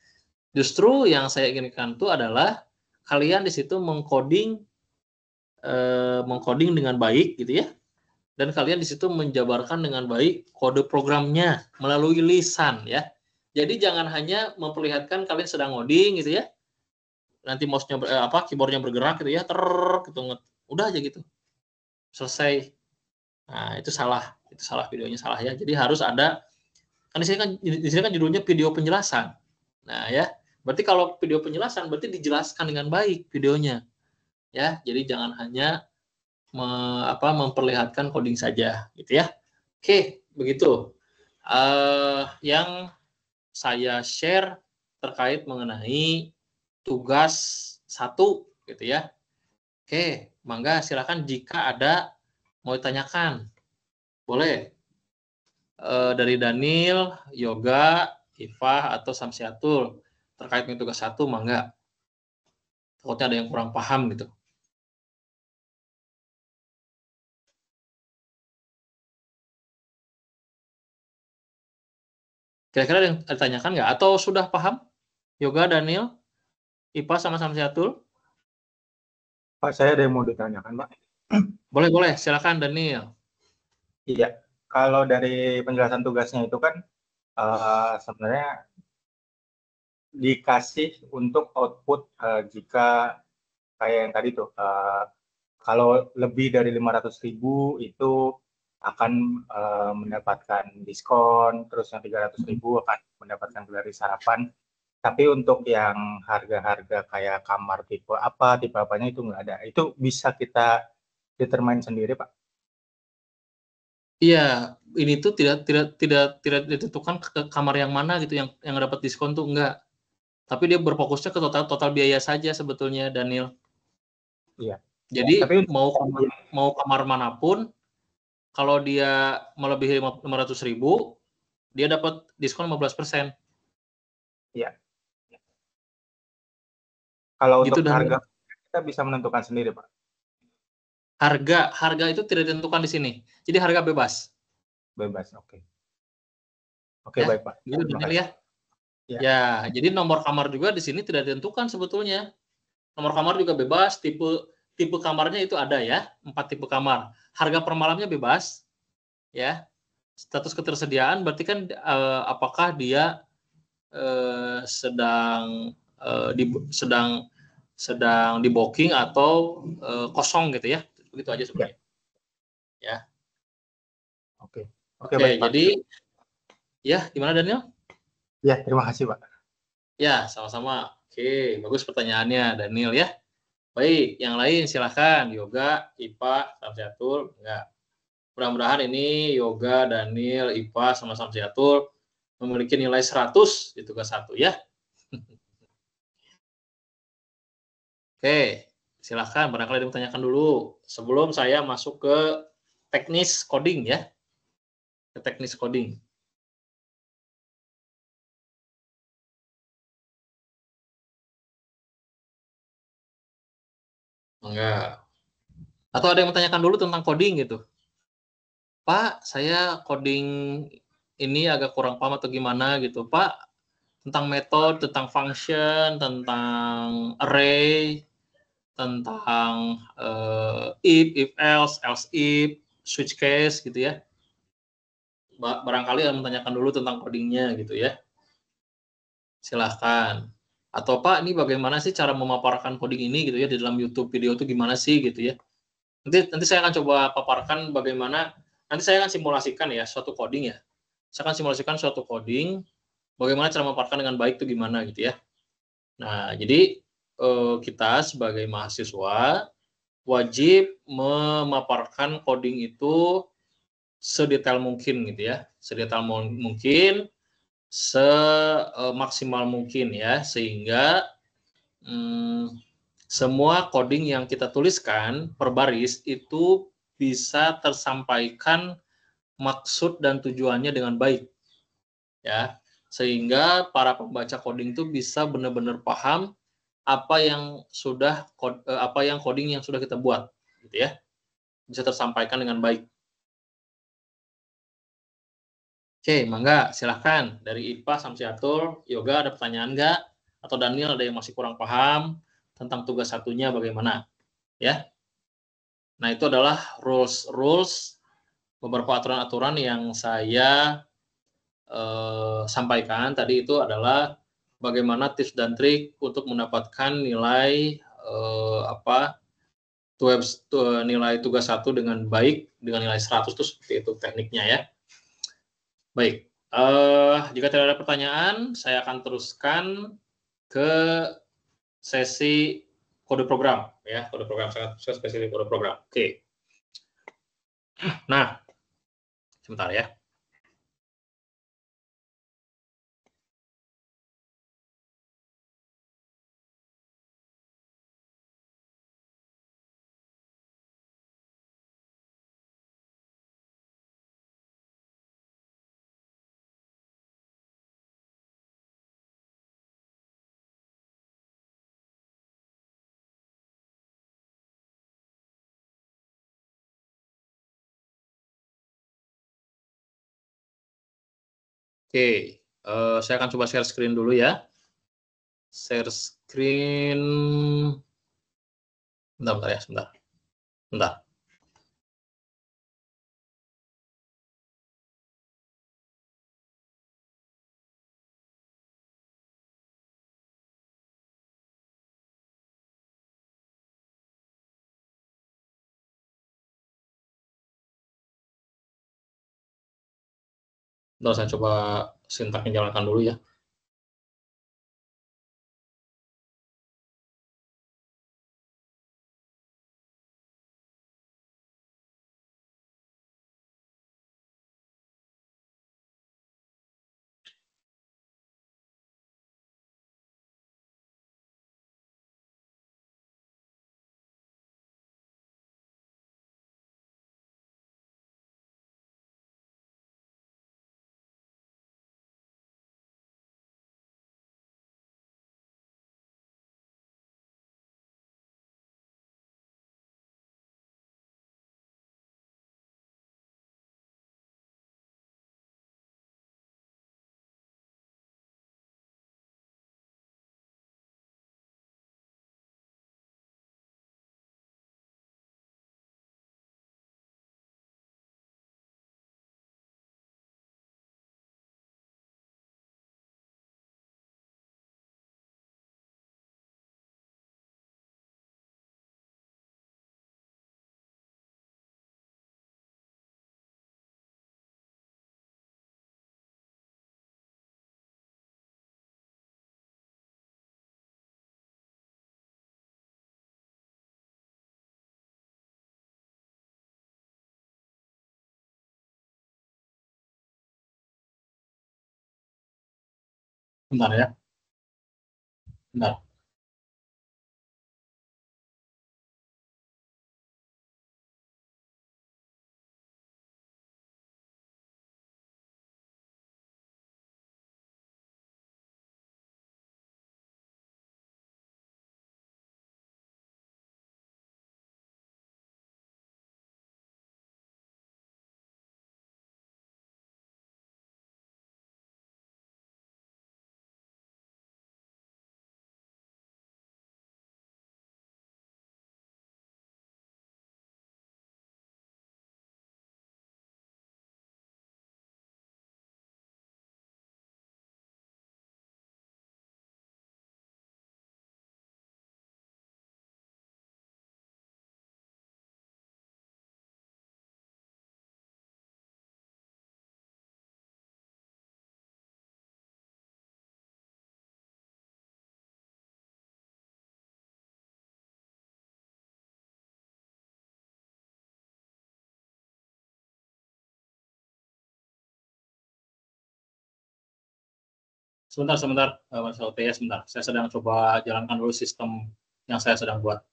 justru yang saya inginkan itu adalah kalian di situ mengcoding dengan baik gitu ya, dan kalian di situ menjabarkan dengan baik kode programnya melalui lisan ya. Jadi jangan hanya memperlihatkan kalian sedang ngoding gitu ya, nanti mouse-nya keyboard-nya bergerak gitu ya, gitu, udah aja gitu, selesai. Nah, itu salah videonya, salah ya. Jadi harus ada, kan di sini kan judulnya video penjelasan. Nah ya, berarti kalau video penjelasan berarti dijelaskan dengan baik videonya ya. Jadi jangan hanya memperlihatkan coding saja gitu ya. Oke, begitu yang saya share terkait mengenai tugas 1 gitu ya. Oke, mangga silakan jika ada mau ditanyakan. Boleh. Dari Daniel, Yoga, Ifah, atau Samsiatul. Terkait dengan tugas 1, mangga. Takutnya ada yang kurang paham gitu. Kira-kira ada yang ditanyakan nggak? Atau sudah paham? Yoga, Daniel, Ifah, sama Samsiatul? Pak, saya ada yang mau ditanyakan, Pak. Boleh. Silakan Daniel. Iya, kalau dari penjelasan tugasnya itu kan sebenarnya dikasih untuk output jika kayak yang tadi tuh, kalau lebih dari 500.000 itu akan mendapatkan diskon, terus yang 300.000 akan mendapatkan gratis sarapan. Tapi untuk yang harga-harga kayak kamar tipe apanya itu nggak ada. Itu bisa kita determine sendiri, Pak. Iya, ini tuh tidak ditentukan ke kamar yang mana gitu yang dapat diskon tuh enggak. Tapi dia berfokusnya ke total biaya saja sebetulnya, Daniel. Iya. Jadi Tapi mau kamar manapun, kalau dia melebihi 500.000, dia dapat diskon 15%. iya. Kalau Gitu, untuk harga Daniel. kita bisa menentukan sendiri, Pak. Harga itu tidak ditentukan di sini. Jadi harga bebas. Bebas, oke. Oke, Ya, baik, Pak. gitu Terima Daniel kasih. ya. Ya. Ya, jadi nomor kamar juga di sini tidak ditentukan sebetulnya. Nomor kamar juga bebas, tipe kamarnya itu ada ya, 4 tipe kamar. Harga per malamnya bebas, ya. Status ketersediaan berarti kan apakah dia sedang sedang di booking atau kosong gitu ya. Begitu aja sebenarnya. Ya. Oke. Oke, Oke, baik, Pak. jadi ya gimana Daniel? Ya, terima kasih, Pak. Ya, sama-sama. Oke, bagus pertanyaannya Daniel ya. Baik, yang lain silahkan. Yoga, IPA, Samsiatul, enggak. Mudah-mudahan ini Yoga, Daniel, IPA, sama Samsiatul memiliki nilai 100 di tugas 1 ya. Oke, silahkan. Barangkali ada yang ditanyakan dulu. Sebelum saya masuk ke teknis coding ya. Ke teknis coding. Enggak. Atau ada yang menanyakan dulu tentang coding gitu. Pak, saya coding ini agak kurang paham atau gimana gitu. Pak, tentang metode, tentang function, tentang array, tentang if else, else if, switch case gitu ya. Barangkali yang menanyakan dulu tentang codingnya gitu ya. Silahkan. Atau Pak, ini bagaimana sih cara memaparkan coding ini gitu ya di dalam YouTube video itu gimana sih gitu ya. Nanti saya akan coba paparkan bagaimana, nanti saya akan simulasikan ya suatu coding ya. Saya akan simulasikan suatu coding, bagaimana cara memaparkan dengan baik itu gimana gitu ya. Nah, jadi kita sebagai mahasiswa wajib memaparkan coding itu sedetail mungkin gitu ya, sedetail mungkin, semaksimal mungkin ya, sehingga semua coding yang kita tuliskan per baris itu bisa tersampaikan maksud dan tujuannya dengan baik ya, sehingga para pembaca coding itu bisa benar-benar paham apa yang coding yang sudah kita buat gitu ya, bisa tersampaikan dengan baik. Oke, mangga silahkan dari IPA Samsiatul, Yoga ada pertanyaan nggak? Atau Daniel ada yang masih kurang paham tentang tugas satunya bagaimana? Ya. Nah, itu adalah rules beberapa aturan-aturan yang saya sampaikan tadi itu adalah bagaimana tips dan trik untuk mendapatkan nilai nilai tugas 1 dengan baik dengan nilai 100 itu seperti itu tekniknya ya. Baik, jika tidak ada pertanyaan, saya akan teruskan ke sesi kode program ya, kode program sangat spesifik kode program. Oke. Nah, sebentar ya. Oke, saya akan coba share screen dulu ya. Share screen. Bentar ya, sebentar. Bentar. Bentar, saya coba sintaknya jalankan dulu ya. Bentar ya. Bentar. Sebentar, Mas LT ya, sebentar. Saya sedang coba jalankan dulu sistem yang saya sedang buat.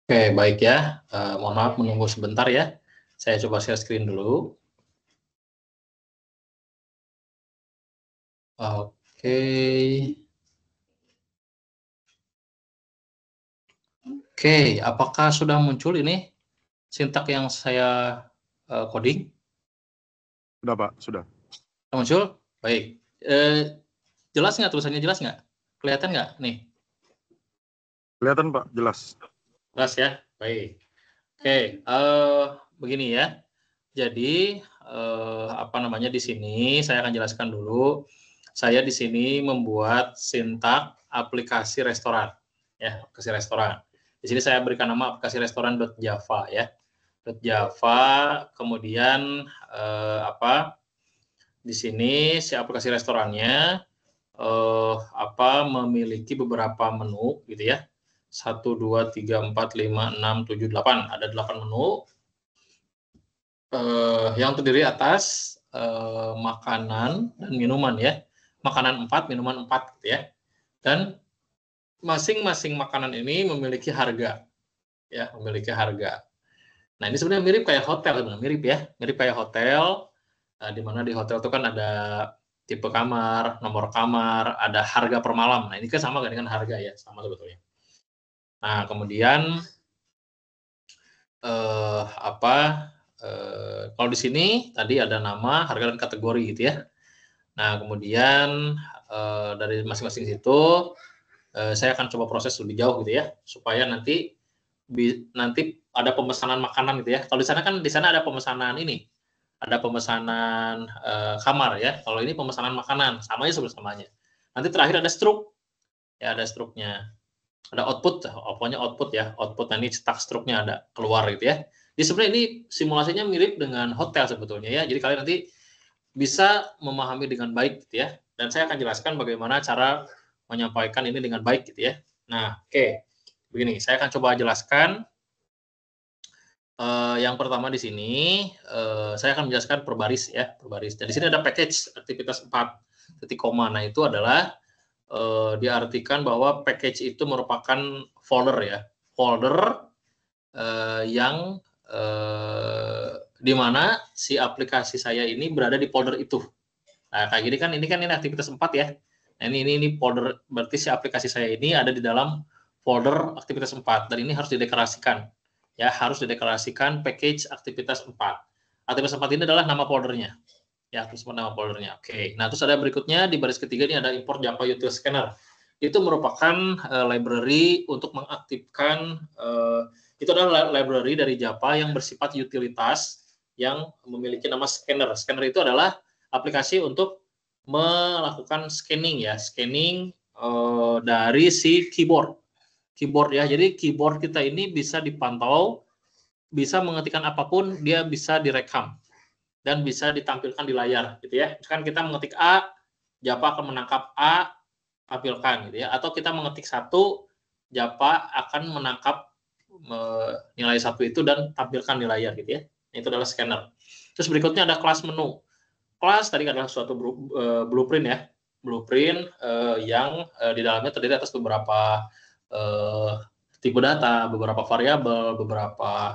Oke, baik ya. Mohon maaf menunggu sebentar ya. Saya coba share screen dulu. Oke. Oke, apakah sudah muncul ini sintak yang saya coding? Sudah Pak, sudah. Sudah muncul? Baik. Jelas nggak tulisannya, jelas nggak? Kelihatan nggak nih? Kelihatan Pak, jelas. Jelas ya? Baik. Oke, begini ya. Jadi apa namanya di sini saya akan jelaskan dulu. Saya di sini membuat sintak aplikasi restoran, ya aplikasi restoran. Di sini saya berikan nama aplikasi restoran.java ya. .java, kemudian di sini si aplikasi restorannya memiliki beberapa menu gitu ya. 1, 2, 3, 4, 5, 6, 7, 8. Ada 8 menu. Yang terdiri atas makanan dan minuman ya. Makanan 4, minuman 4 gitu ya. Dan masing-masing makanan ini memiliki harga. Ya, memiliki harga. Nah, ini sebenarnya mirip kayak hotel sebenarnya, mirip ya. Mirip kayak hotel. Di mana di hotel itu kan ada tipe kamar, nomor kamar, ada harga per malam. Nah, ini kan sama dengan harga ya, sama sebetulnya. Nah, kemudian kalau di sini tadi ada nama, harga dan kategori gitu ya. Nah, kemudian dari masing-masing situ saya akan coba proses lebih jauh gitu ya, supaya nanti ada pemesanan makanan gitu ya. Kalau di sana ada pemesanan ini, ada pemesanan kamar ya. Kalau ini pemesanan makanan, sama aja samanya. Nanti terakhir ada struk, ya ada struknya. Ada output, pokoknya output ya, output. Nah, ini cetak struknya ada keluar gitu ya. Jadi sebenarnya ini simulasinya mirip dengan hotel sebetulnya ya. Jadi kalian nanti bisa memahami dengan baik gitu ya. Dan saya akan jelaskan bagaimana cara menyampaikan ini dengan baik gitu ya. Nah, oke. Begini, saya akan coba jelaskan. Yang pertama di sini saya akan menjelaskan per baris ya, per baris. Dan di sini ada package aktivitas 4 titik koma. Nah, itu adalah diartikan bahwa package itu merupakan folder ya, folder yang di mana si aplikasi saya ini berada di folder itu. Nah, kayak gini kan ini aktivitas 4 ya. Nah, ini folder, berarti si aplikasi saya ini ada di dalam folder aktivitas 4 dan ini harus dideklarasikan. Ya, harus dideklarasikan package aktivitas 4. Aktivitas 4 ini adalah nama foldernya. Ya, terus nama foldernya. Oke. Nah, terus ada berikutnya di baris ketiga ini ada import Java Util Scanner. Itu merupakan library untuk mengaktifkan itu adalah library dari Java yang bersifat utilitas yang memiliki nama scanner. Scanner itu adalah aplikasi untuk melakukan scanning ya, scanning dari si keyboard ya. Jadi keyboard kita ini bisa dipantau, bisa mengetikkan apapun, dia bisa direkam dan bisa ditampilkan di layar gitu ya. Misalkan kita mengetik A, Java akan menangkap A, tampilkan gitu ya. Atau kita mengetik 1, Java akan menangkap nilai 1 itu dan tampilkan di layar gitu ya. Itu adalah scanner. Terus berikutnya ada kelas menu. Kelas tadi adalah suatu blueprint ya. Blueprint yang di dalamnya terdiri atas beberapa tipe data, beberapa variabel, beberapa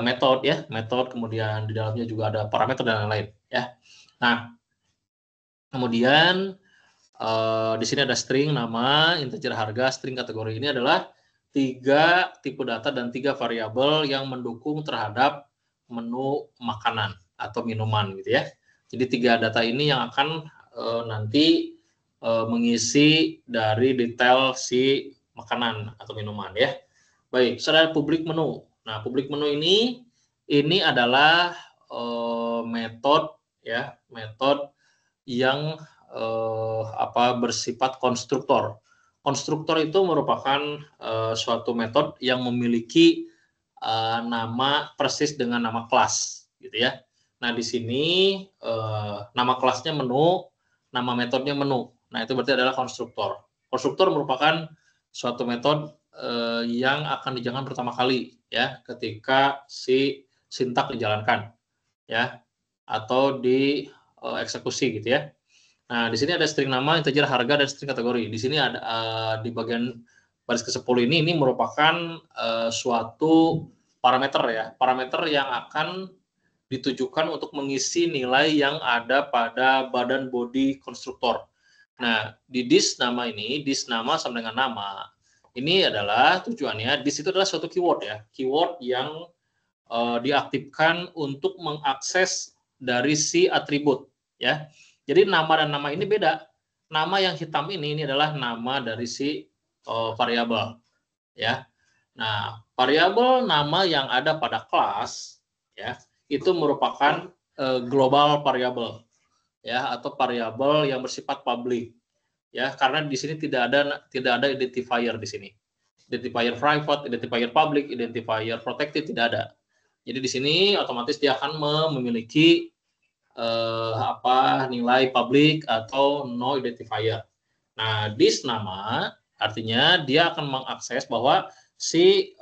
metode ya, metode, kemudian di dalamnya juga ada parameter dan lain-lain ya. Nah, kemudian di sini ada string nama, integer harga, string kategori. Ini adalah 3 tipe data dan 3 variabel yang mendukung terhadap menu makanan atau minuman gitu ya. Jadi 3 data ini yang akan nanti mengisi dari detail si makanan atau minuman ya. Baik, secara publik menu. Nah, publik menu ini adalah metode ya, metode yang bersifat konstruktor. Konstruktor itu merupakan suatu metode yang memiliki nama persis dengan nama kelas, gitu ya. Nah, di sini nama kelasnya menu, nama metodenya menu. Nah, itu berarti adalah konstruktor. Konstruktor merupakan suatu metode yang akan dijalankan pertama kali ya ketika si sintak dijalankan ya atau dieksekusi gitu ya. Nah, di sini ada string nama, integer, harga, dan string kategori. Di sini ada di bagian baris ke-10 ini merupakan suatu parameter ya, parameter yang akan ditujukan untuk mengisi nilai yang ada pada badan body konstruktor. Nah, di dis nama ini, dis nama sama dengan nama, ini adalah tujuannya, dis itu adalah suatu keyword ya, keyword yang diaktifkan untuk mengakses dari si atribut ya. Jadi nama dan nama ini beda. Nama yang hitam ini adalah nama dari si variabel ya. Nah, variabel nama yang ada pada kelas ya, itu merupakan global variabel ya, atau variabel yang bersifat public ya, karena di sini tidak ada identifier di sini. Identifier private, identifier public, identifier protected tidak ada. Jadi di sini otomatis dia akan memiliki nilai public atau no identifier. Nah, this nama artinya dia akan mengakses bahwa si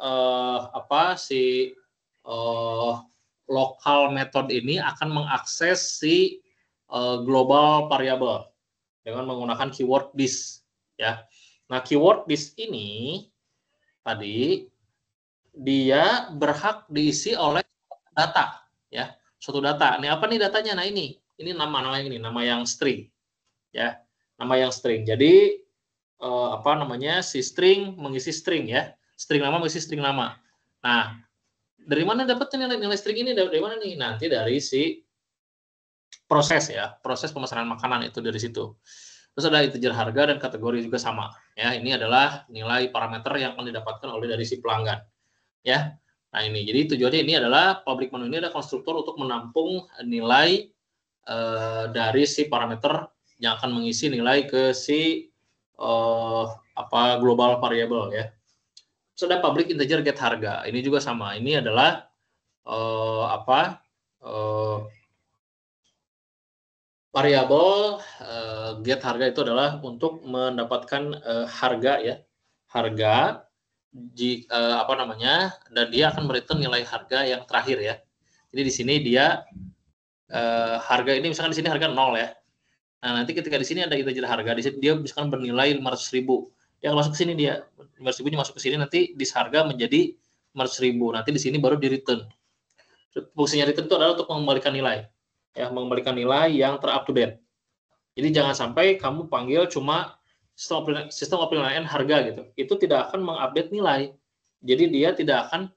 local method ini akan mengakses si global variable dengan menggunakan keyword this ya. Nah, keyword this ini tadi dia berhak diisi oleh data ya, suatu data. Ini apa nih datanya? Nah, ini nama yang string ya, nama yang string. Jadi si string mengisi string ya, string nama mengisi string nama. Nah, dari mana dapatnya nilai string ini? Dari mana nih? Nanti dari si proses ya, proses pemesanan makanan itu dari situ. Terus ada integer, harga, dan kategori juga sama ya. Ini adalah nilai parameter yang akan didapatkan oleh dari si pelanggan ya. Nah, ini jadi tujuannya ini adalah public menu ini adalah konstruktor untuk menampung nilai dari si parameter yang akan mengisi nilai ke si global variable ya. Terus ada public integer get harga. Ini juga sama. Ini adalah variabel get harga itu adalah untuk mendapatkan harga ya, harga dan dia akan mereturn nilai harga yang terakhir ya. Jadi di sini dia harga ini misalkan di sini harga 0 ya. Nah, nanti ketika di sini ada integer harga, di sini dia misalkan bernilai 500.000. Dia akan masuk ke sini, dia 500.000 masuk ke sini, nanti dis harga menjadi 500.000. Nanti di sini baru di return. Fungsinya return itu adalah untuk mengembalikan nilai. Ya, mengembalikan nilai yang ter-up to date. Jadi jangan sampai kamu panggil cuma sistem penilaian harga gitu, itu tidak akan mengupdate nilai. Jadi dia tidak akan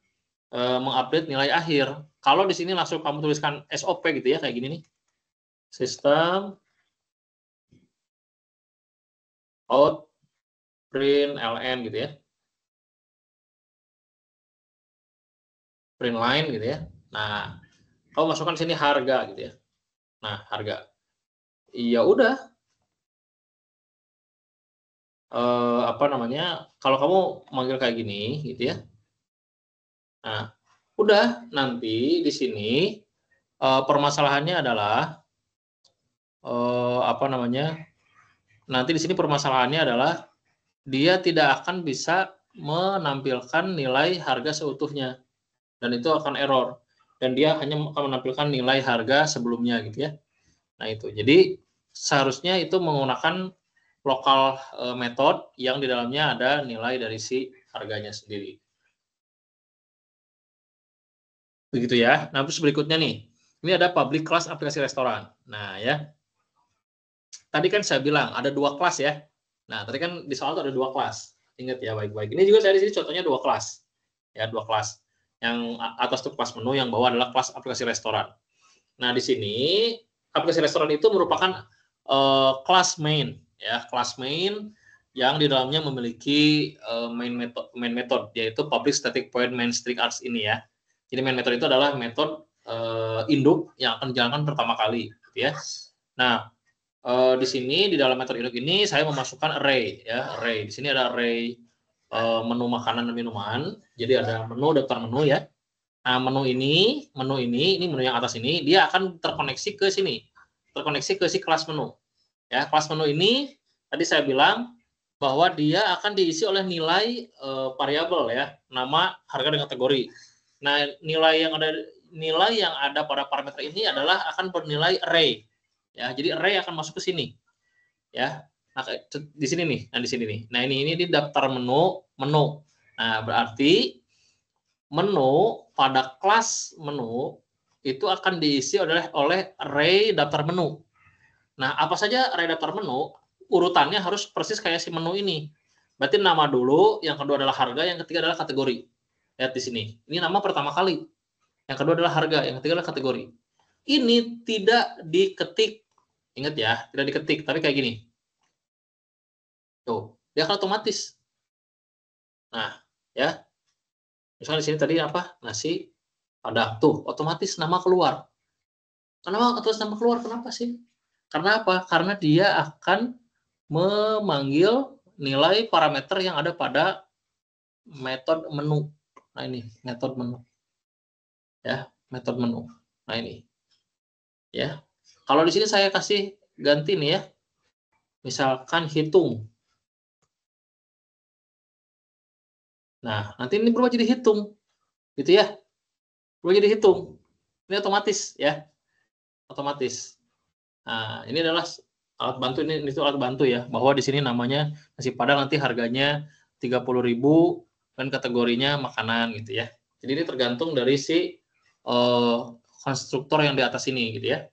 mengupdate nilai akhir. Kalau di sini langsung kamu tuliskan SOP gitu ya, kayak gini nih, sistem out print ln gitu ya, print line gitu ya. Nah, kamu masukkan sini harga gitu ya. Nah, harga. Iya udah. Kalau kamu manggil kayak gini gitu ya. Nah, udah nanti di sini permasalahannya adalah nanti di sini permasalahannya adalah dia tidak akan bisa menampilkan nilai harga seutuhnya dan itu akan error dan dia hanya akan menampilkan nilai harga sebelumnya gitu ya. Nah, itu. Jadi seharusnya itu menggunakan lokal method yang di dalamnya ada nilai dari si harganya sendiri. Begitu ya. Nah, terus berikutnya nih. Ini ada public class aplikasi restoran. Nah, ya. Tadi kan saya bilang ada 2 kelas ya. Nah, tadi kan di soal itu ada 2 kelas. Ingat ya baik-baik. Ini juga saya di sini contohnya 2 kelas. Ya, 2 kelas. Yang atas itu kelas menu, yang bawah adalah kelas aplikasi restoran. Nah, di sini aplikasi restoran itu merupakan kelas main ya, kelas main yang di dalamnya memiliki main method yaitu public static void main string args ini ya. Jadi main method itu adalah metode induk yang akan dijalankan pertama kali gitu ya. Nah, di sini di dalam metode induk ini saya memasukkan array ya, array. Di sini ada array menu makanan dan minuman. Jadi ada menu, daftar menu ya. Nah, menu ini menu yang atas ini dia akan terkoneksi ke sini. Terkoneksi ke si kelas menu. Ya, kelas menu ini tadi saya bilang bahwa dia akan diisi oleh nilai variabel ya, nama, harga, dan kategori. Nah, nilai yang ada pada parameter ini adalah akan bernilai array. Ya, jadi array akan masuk ke sini. ya. Nah, di sini nih, nah di sini nih. Nah, ini di daftar menu. Nah, berarti menu pada kelas menu itu akan diisi oleh array daftar menu. Nah, apa saja array daftar menu, urutannya harus persis kayak si menu ini. Berarti nama dulu, yang kedua adalah harga, yang ketiga adalah kategori. Lihat di sini. Ini nama pertama kali. Yang kedua adalah harga, yang ketiga adalah kategori. Ini tidak diketik. Ingat ya, tidak diketik, tapi kayak gini. Tuh, dia akan otomatis. Nah, ya. Misalnya di sini tadi apa? Nasi padang. Tuh, otomatis nama keluar. Kenapa otomatis nama keluar? Kenapa sih? Karena apa? Karena dia akan memanggil nilai parameter yang ada pada metode menu. Nah, ini metode menu. Ya, metode menu. Nah, ini. Ya. Kalau di sini saya kasih ganti nih ya. Misalkan hitung. Nah, nanti ini berubah jadi hitung. Gitu ya. Berubah jadi hitung. Ini otomatis ya. Otomatis. Nah, ini adalah alat bantu, ini itu alat bantu ya. Bahwa di sini namanya nasi padang, nanti harganya 30.000 dan kategorinya makanan gitu ya. Jadi ini tergantung dari si konstruktor yang di atas ini gitu ya.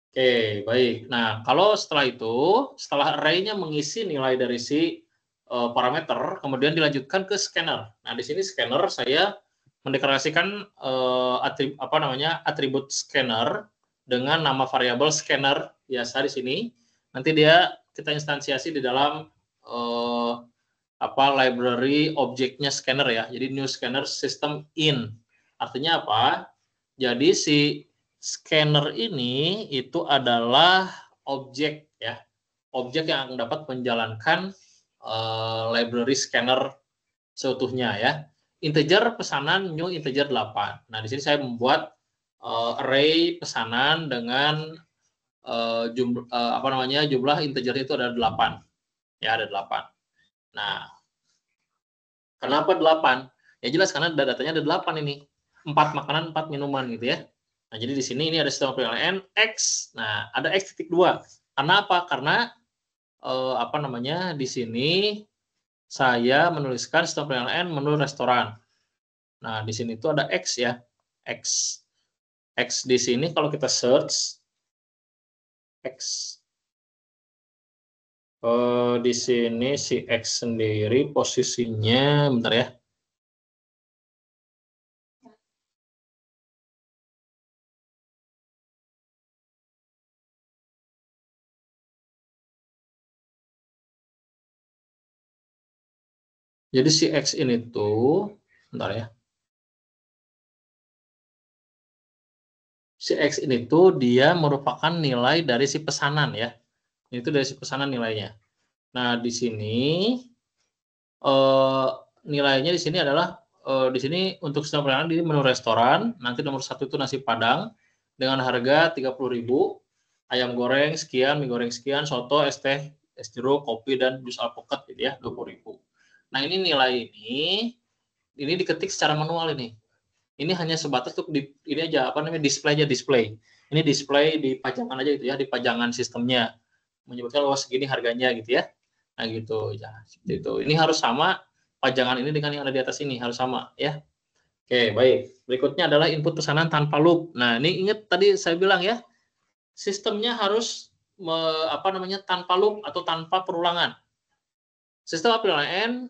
Oke, baik. Nah, kalau setelah itu, setelah array-nya mengisi nilai dari si parameter, kemudian dilanjutkan ke scanner. Nah, di sini scanner saya mendeklarasikan atribut scanner dengan nama variabel scanner biasa di sini. Nanti kita instansiasi di dalam library objeknya scanner ya. Jadi new scanner system in. Artinya apa? Jadi si scanner ini itu adalah objek ya. Objek yang dapat menjalankan library scanner seutuhnya ya. Integer pesanan new integer 8. Nah, di sini saya membuat array pesanan dengan jumlah integer itu ada 8. Ya, ada 8. Nah, kenapa 8? Ya jelas karena datanya ada 8 ini. 4 makanan, 4 minuman gitu ya. Nah, jadi di sini ini ada sistem penilaian X. Nah, ada X.2. Karena apa? Karena di sini saya menuliskan sistem penilaian menu restoran. Nah, di sini itu ada X ya. X. X di sini kalau kita search X. Di sini si X sendiri posisinya, bentar ya. Jadi si X ini tuh, bentar ya. Si X ini tuh dia merupakan nilai dari si pesanan ya. Itu dari si pesanan nilainya. Nah, di sini nilainya di sini adalah di sini untuk sistem penilaian di menu restoran, nanti nomor 1 itu nasi padang dengan harga 30.000, ayam goreng sekian, mie goreng sekian, soto, es teh, es jeruk, kopi dan jus alpukat gitu ya, 20.000. Nah, ini nilai ini diketik secara manual ini. Ini hanya sebatas untuk ini aja display aja display. Ini display di pajangan aja gitu ya, di pajangan sistemnya. Menyebutkan bahwa segini harganya gitu ya. Nah, gitu ya. Seperti itu. Ini harus sama pajangan ini dengan yang ada di atas ini harus sama ya. Oke, baik. Berikutnya adalah input pesanan tanpa loop. Nah, ini ingat tadi saya bilang ya, sistemnya harus tanpa loop atau tanpa perulangan. Sistem penilaian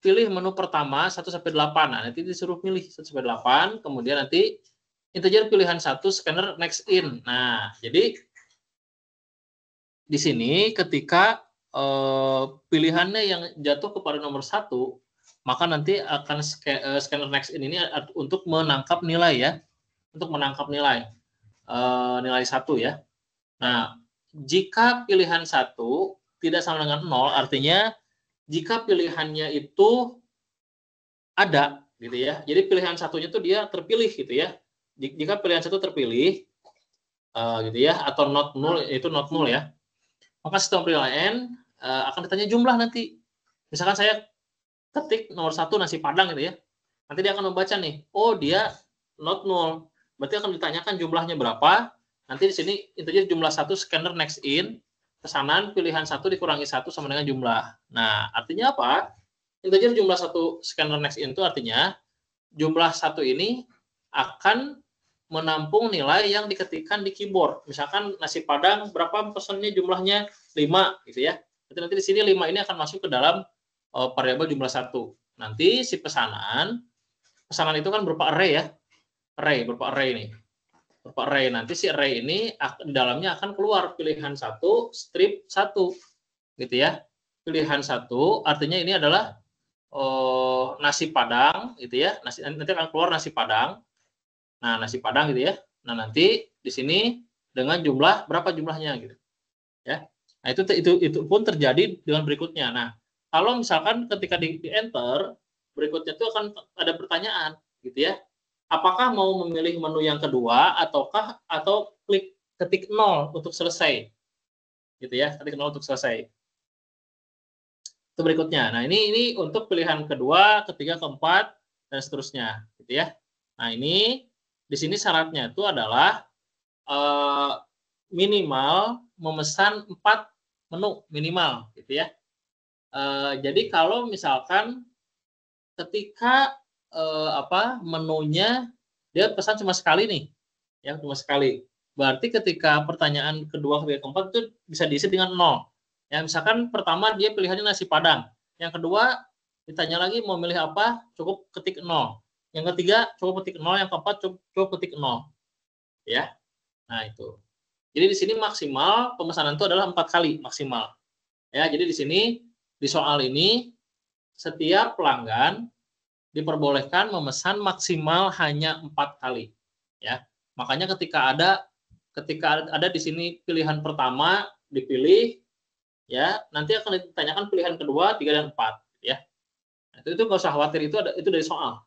pilih menu pertama 1 sampai 8. Nah, nanti disuruh pilih 1 sampai 8, kemudian nanti integer pilihan 1 scanner next in. Nah, jadi di sini ketika pilihannya yang jatuh kepada nomor 1, maka nanti akan scanner next in ini untuk menangkap nilai ya. Untuk menangkap nilai. Nilai 1 ya. Nah, jika pilihan 1 tidak sama dengan 0, artinya jika pilihannya itu ada gitu ya. Jadi pilihan satunya itu dia terpilih gitu ya. Jika pilihan 1 terpilih gitu ya, atau not null, itu not null ya. Maka sistem penilaian akan ditanya jumlah nanti. Misalkan saya ketik nomor 1 nasi padang gitu ya. Nanti dia akan membaca nih, oh dia not null. Berarti akan ditanyakan jumlahnya berapa. Nanti di sini integer jumlah 1 scanner next in. pesanan pilihan 1 dikurangi 1 sama dengan jumlah. Nah, artinya apa? Integer jumlah 1 scanner next in itu artinya jumlah 1 ini akan menampung nilai yang diketikkan di keyboard. Misalkan nasi padang berapa pesannya jumlahnya 5 gitu ya. Nanti di sini 5 ini akan masuk ke dalam variabel jumlah 1. Nanti si pesanan itu kan berupa array ya. Berupa array ini. Berupa array. Nanti si array ini di dalamnya akan keluar pilihan 1 strip 1 gitu ya. Pilihan 1 artinya ini adalah nasi padang gitu ya. Nanti akan keluar nasi padang. Nah, nasi padang gitu ya. Nah, nanti di sini dengan jumlah berapa jumlahnya gitu. Ya. Nah, itu pun terjadi dengan berikutnya. Nah, kalau misalkan ketika di enter, berikutnya itu akan ada pertanyaan gitu ya. Apakah mau memilih menu yang kedua atau klik ketik 0 untuk selesai. Gitu ya, ketik 0 untuk selesai. Itu berikutnya. Nah, ini untuk pilihan kedua, ketiga, keempat dan seterusnya gitu ya. Nah, ini di sini syaratnya itu adalah minimal memesan 4 menu minimal gitu ya. Jadi kalau misalkan ketika menunya dia pesan cuma sekali nih, ya cuma sekali. Berarti ketika pertanyaan kedua, ketiga, keempat itu bisa diisi dengan 0. Ya, misalkan pertama dia pilihannya nasi padang, yang kedua ditanya lagi mau milih apa, cukup ketik 0. Yang ketiga cukup ketik 0, yang keempat cukup ketik 0. Ya. Nah, itu. Jadi di sini maksimal pemesanan itu adalah 4 kali maksimal. Ya, jadi di sini di soal ini setiap pelanggan diperbolehkan memesan maksimal hanya 4 kali. Ya, makanya ketika ada di sini pilihan pertama dipilih, ya nanti akan ditanyakan pilihan kedua, 3 dan 4. Ya, nah, itu nggak usah khawatir, itu dari soal,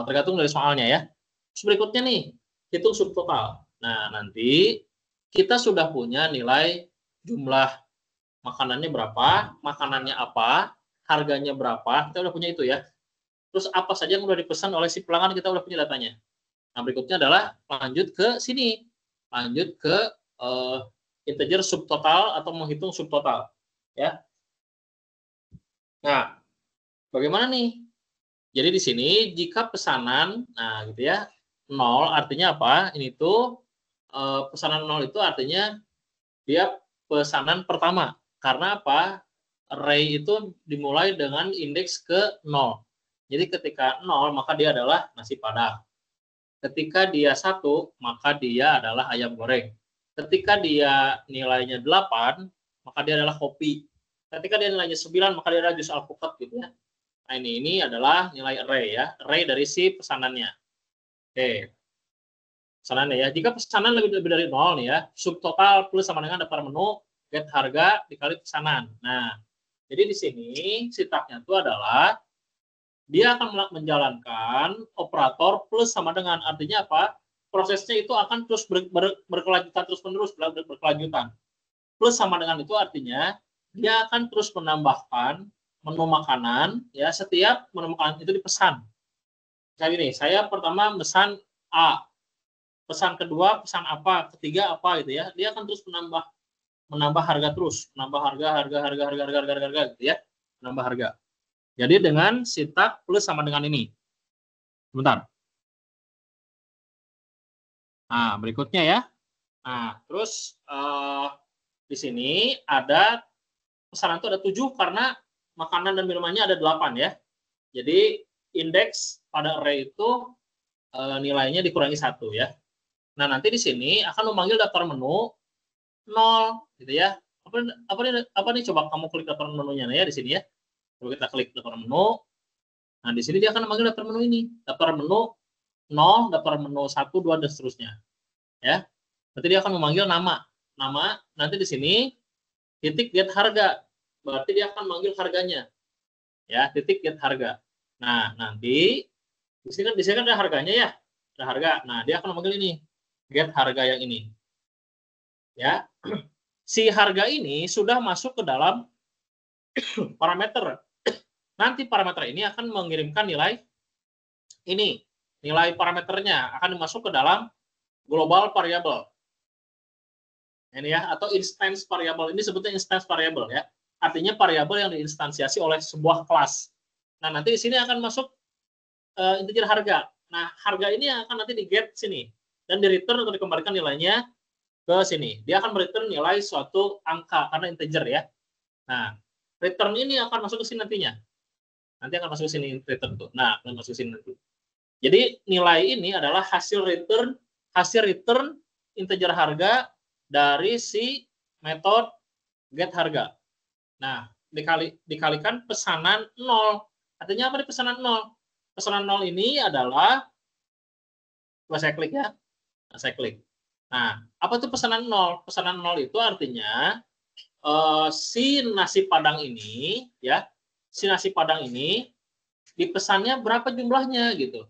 tergantung dari soalnya ya. Terus berikutnya nih hitung subtotal. Nah, nanti kita sudah punya nilai jumlah makanannya berapa, makanannya apa, harganya berapa, kita udah punya itu ya. Terus apa saja yang udah dipesan oleh si pelanggan, kita udah punya datanya. Nah, berikutnya adalah lanjut ke sini. Lanjut ke integer subtotal atau menghitung subtotal. Ya. Nah, bagaimana nih? Jadi di sini jika pesanan, nah gitu ya, 0 artinya apa? Ini tuh pesanan 0 itu artinya dia pesanan pertama. Karena apa? Array itu dimulai dengan indeks ke 0. Jadi ketika 0 maka dia adalah nasi padang. Ketika dia 1 maka dia adalah ayam goreng. Ketika dia nilainya 8 maka dia adalah kopi. Ketika dia nilainya 9 maka dia adalah jus alpukat gitu ya. Nah, ini adalah nilai array ya, array dari si pesanannya. Oke. Pesanannya ya. Jika pesanan lebih dari 0 nih ya, subtotal plus sama dengan daftar menu, get harga dikali pesanan. Nah, jadi di sini sintaksnya itu adalah dia akan menjalankan operator plus sama dengan, artinya apa? Prosesnya itu akan terus berkelanjutan terus-menerus, berkelanjutan. Plus sama dengan itu artinya dia akan terus menambahkan menu makanan ya, setiap menu makanan itu dipesan. Misalnya ini, saya pertama pesan A, pesan kedua pesan apa, ketiga apa gitu ya. Dia akan terus menambah harga terus, menambah harga gitu ya, menambah harga. Jadi dengan sintaks plus sama dengan ini. Sebentar. Nah, berikutnya ya. Nah, terus di sini ada pesanan itu ada 7 karena makanan dan minumannya ada 8 ya. Jadi indeks pada array itu nilainya dikurangi 1 ya. Nah, nanti di sini akan memanggil daftar menu 0 gitu ya. Apa nih coba kamu klik daftar menunya ya di sini ya. Coba kita klik daftar menu. Nah, di sini dia akan memanggil daftar menu ini. Daftar menu 0, daftar menu 1, 2 dan seterusnya. Ya. Nanti dia akan memanggil nama. Nama nanti di sini titik get harga. Berarti dia akan memanggil harganya. Ya, titik get harga. Nah, nanti di sini kan ada harganya ya. Ada harga. Nah, dia akan memanggil ini. Get harga yang ini. Ya. Si harga ini sudah masuk ke dalam parameter. Nanti parameter ini akan mengirimkan nilai ini. Nilai parameternya akan masuk ke dalam global variable. Ini ya, atau instance variable. Ini sebutnya instance variable ya. Artinya variabel yang diinstansiasi oleh sebuah kelas. Nah, nanti di sini akan masuk integer harga. Nah, harga ini akan nanti di get sini dan di return atau dikembalikan nilainya ke sini. Dia akan mereturn nilai suatu angka karena integer ya. Nah, return ini akan masuk ke sini nantinya. Nanti akan masuk ke sini return tuh. Nah, akan masuk ke sini nanti. Jadi nilai ini adalah hasil return integer harga dari si metode get harga. Nah, dikalikan pesanan 0. Artinya apa nih pesanan 0? Pesanan 0 ini adalah, coba saya klik ya. Nah, saya klik. Nah, apa itu pesanan 0? Pesanan 0 itu artinya si nasi padang ini ya, si nasi padang ini dipesannya berapa jumlahnya gitu.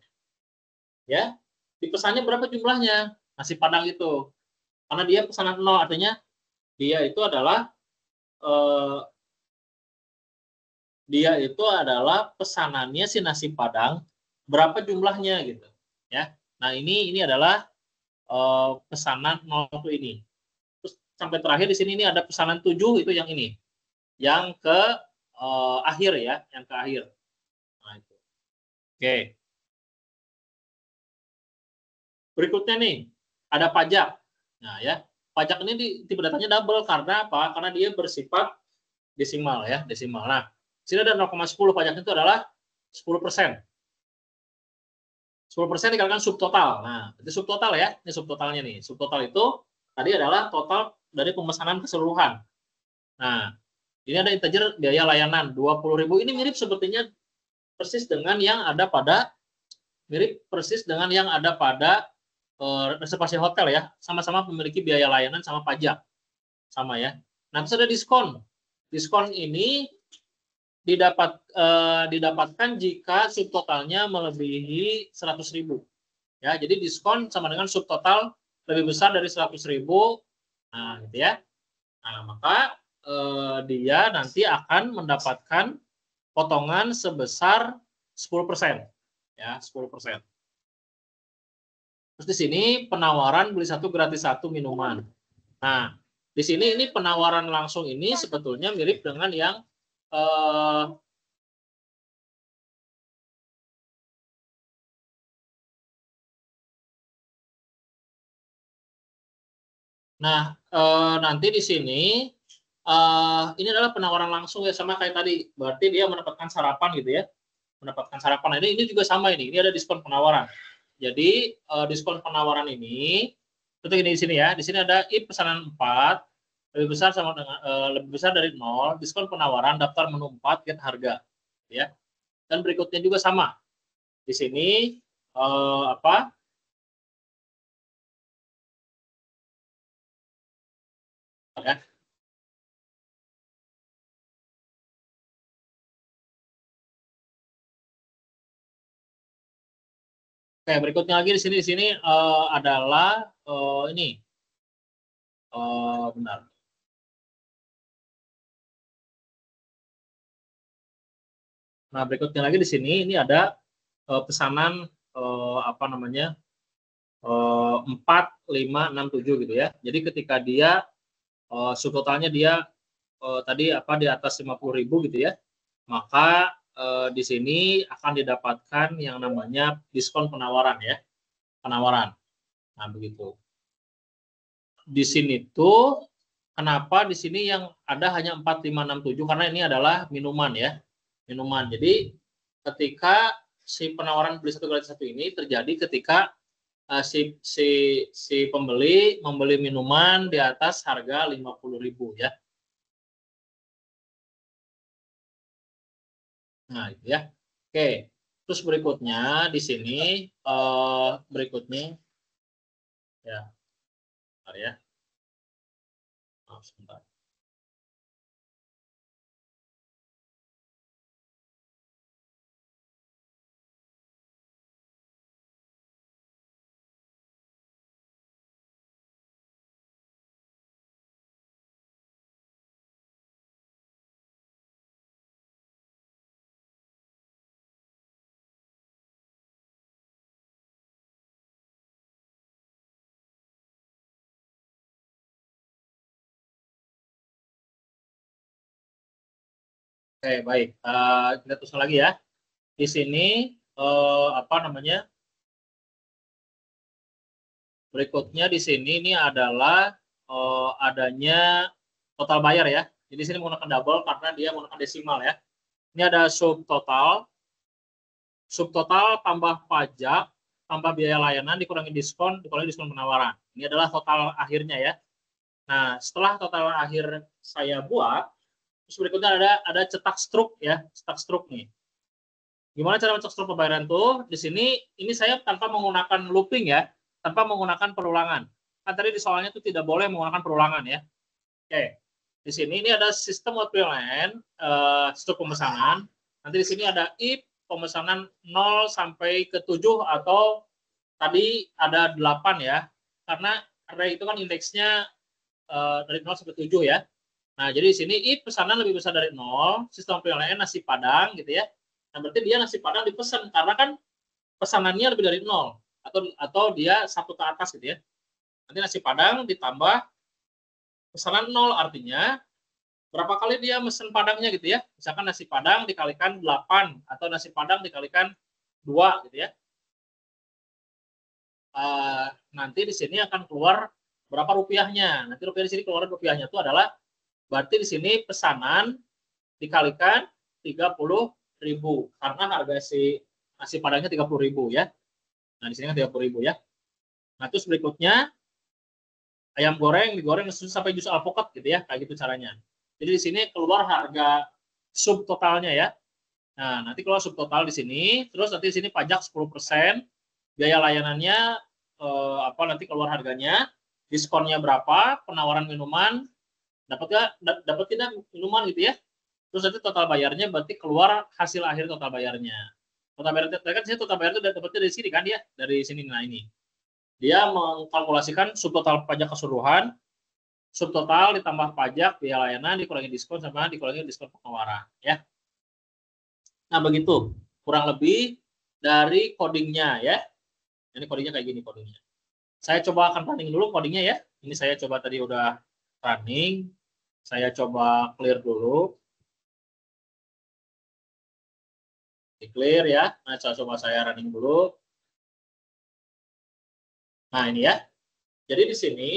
Ya. Dipesannya berapa jumlahnya nasi padang itu. Karena dia pesanan 0 artinya dia itu adalah pesanannya si nasi padang berapa jumlahnya gitu ya. Nah, ini adalah pesanan 0 ini. Terus sampai terakhir di sini ini ada pesanan 7 itu yang ini. Yang ke akhir ya, yang ke akhir. Nah, itu. Oke. Berikutnya nih, ada pajak. Nah, ya. Pajak ini di tipe datanya double karena apa? Karena dia bersifat desimal ya, desimal. Nah, sini ada 0,10 pajaknya itu adalah 10%. 10% dikalikan subtotal. Nah, itu subtotal ya. Ini subtotalnya nih. Subtotal itu tadi adalah total dari pemesanan keseluruhan. Nah, ini ada integer biaya layanan 20.000. Ini mirip sepertinya persis dengan yang ada pada reservasi hotel ya. Sama-sama memiliki biaya layanan sama pajak. Sama ya. Nah, terus ada diskon. Diskon ini didapatkan jika subtotalnya melebihi 100.000. Ya, jadi diskon sama dengan subtotal lebih besar dari 100.000. Nah, gitu ya. Nah, maka dia nanti akan mendapatkan potongan sebesar 10%. Ya, 10%. Terus di sini penawaran beli satu gratis satu minuman. Nah, di sini ini penawaran langsung ini sebetulnya mirip dengan yang nanti di sini ini adalah penawaran langsung ya, sama kayak tadi. Berarti dia mendapatkan sarapan gitu ya. Mendapatkan sarapan. Nah, ini juga sama ini. Ini ada diskon penawaran. Jadi diskon penawaran ini seperti ini di sini ya. Di sini ada if pesanan 4 lebih besar dari 0, diskon penawaran daftar menu 4 get harga ya. Dan berikutnya juga sama. Di sini apa? Ya. Oke, berikutnya lagi di sini adalah ini. Benar. Nah, berikutnya lagi di sini ini ada pesanan apa namanya? 4, 5, 6, 7 gitu ya. Jadi ketika dia subtotalnya dia tadi apa di atas 50.000 gitu ya, maka di sini akan didapatkan yang namanya diskon penawaran ya, penawaran. Nah, begitu. Di sini tuh kenapa di sini yang ada hanya 4, 5, 6, 7 karena ini adalah minuman ya, minuman. Jadi ketika si penawaran beli satu gratis satu ini terjadi ketika si pembeli membeli minuman di atas harga 50.000 ya. Nah, itu ya. Oke. Terus berikutnya di sini berikutnya ya. Bentar ya. Maaf, sebentar. Oke, baik. Kita teruskan lagi ya. Di sini apa namanya? Berikutnya di sini ini adalah adanya total bayar ya. Jadi sini menggunakan double karena dia menggunakan desimal ya. Ini ada subtotal tambah pajak tambah biaya layanan dikurangi diskon penawaran. Ini adalah total akhirnya ya. Nah, setelah total akhir saya buat, terus berikutnya ada cetak struk ya, cetak struk nih. Gimana cara mencetak struk pembayaran tuh? Di sini ini saya tanpa menggunakan looping ya, tanpa menggunakan perulangan. Kan tadi di soalnya itu tidak boleh menggunakan perulangan ya. Oke. Di sini ini ada sistem PLN, struk pemesanan. Nanti di sini ada if pemesanan 0 sampai ke 7 atau tadi ada 8 ya. Karena array itu kan indeksnya dari 0 sampai 7 ya. Nah, jadi di sini if pesanan lebih besar dari 0, sistem PLN nasi padang gitu ya. Nah, berarti dia nasi padang dipesan karena kan pesanannya lebih dari 0 atau dia satu ke atas gitu ya. Nanti nasi padang ditambah pesanan 0 artinya berapa kali dia mesen padangnya gitu ya. Misalkan nasi padang dikalikan 8 atau nasi padang dikalikan 2 gitu ya. Nanti di sini akan keluar berapa rupiahnya. Nanti rupiah di sini keluar rupiahnya itu adalah berarti di sini pesanan dikalikan 30.000 karena harga si nasi padangnya 30.000 ya. Nah, di sini kan 30.000 ya. Nah, terus berikutnya ayam goreng digoreng sampai jus alpukat gitu ya, kayak gitu caranya. Jadi di sini keluar harga subtotalnya ya. Nah, nanti keluar subtotal di sini, terus nanti di sini pajak 10%, biaya layanannya apa nanti keluar harganya, diskonnya berapa, penawaran minuman, dapat tidak minuman gitu ya. Terus nanti total bayarnya berarti keluar hasil akhir total bayarnya. Total bayar kan sini total bayar itu dapatnya dari sini kan ya, dari sini. Nah, ini. Dia mengkalkulasikan subtotal pajak keseluruhan, subtotal ditambah pajak biaya layanan dikurangi diskon sama dikurangi diskon penawaran ya. Nah, begitu kurang lebih dari codingnya ya. Ini codingnya kayak gini codingnya. Saya coba akan running dulu codingnya ya. Ini saya coba tadi udah running. Saya coba clear dulu. Di clear ya. Nah, coba saya running dulu. Nah, ini ya. Jadi di sini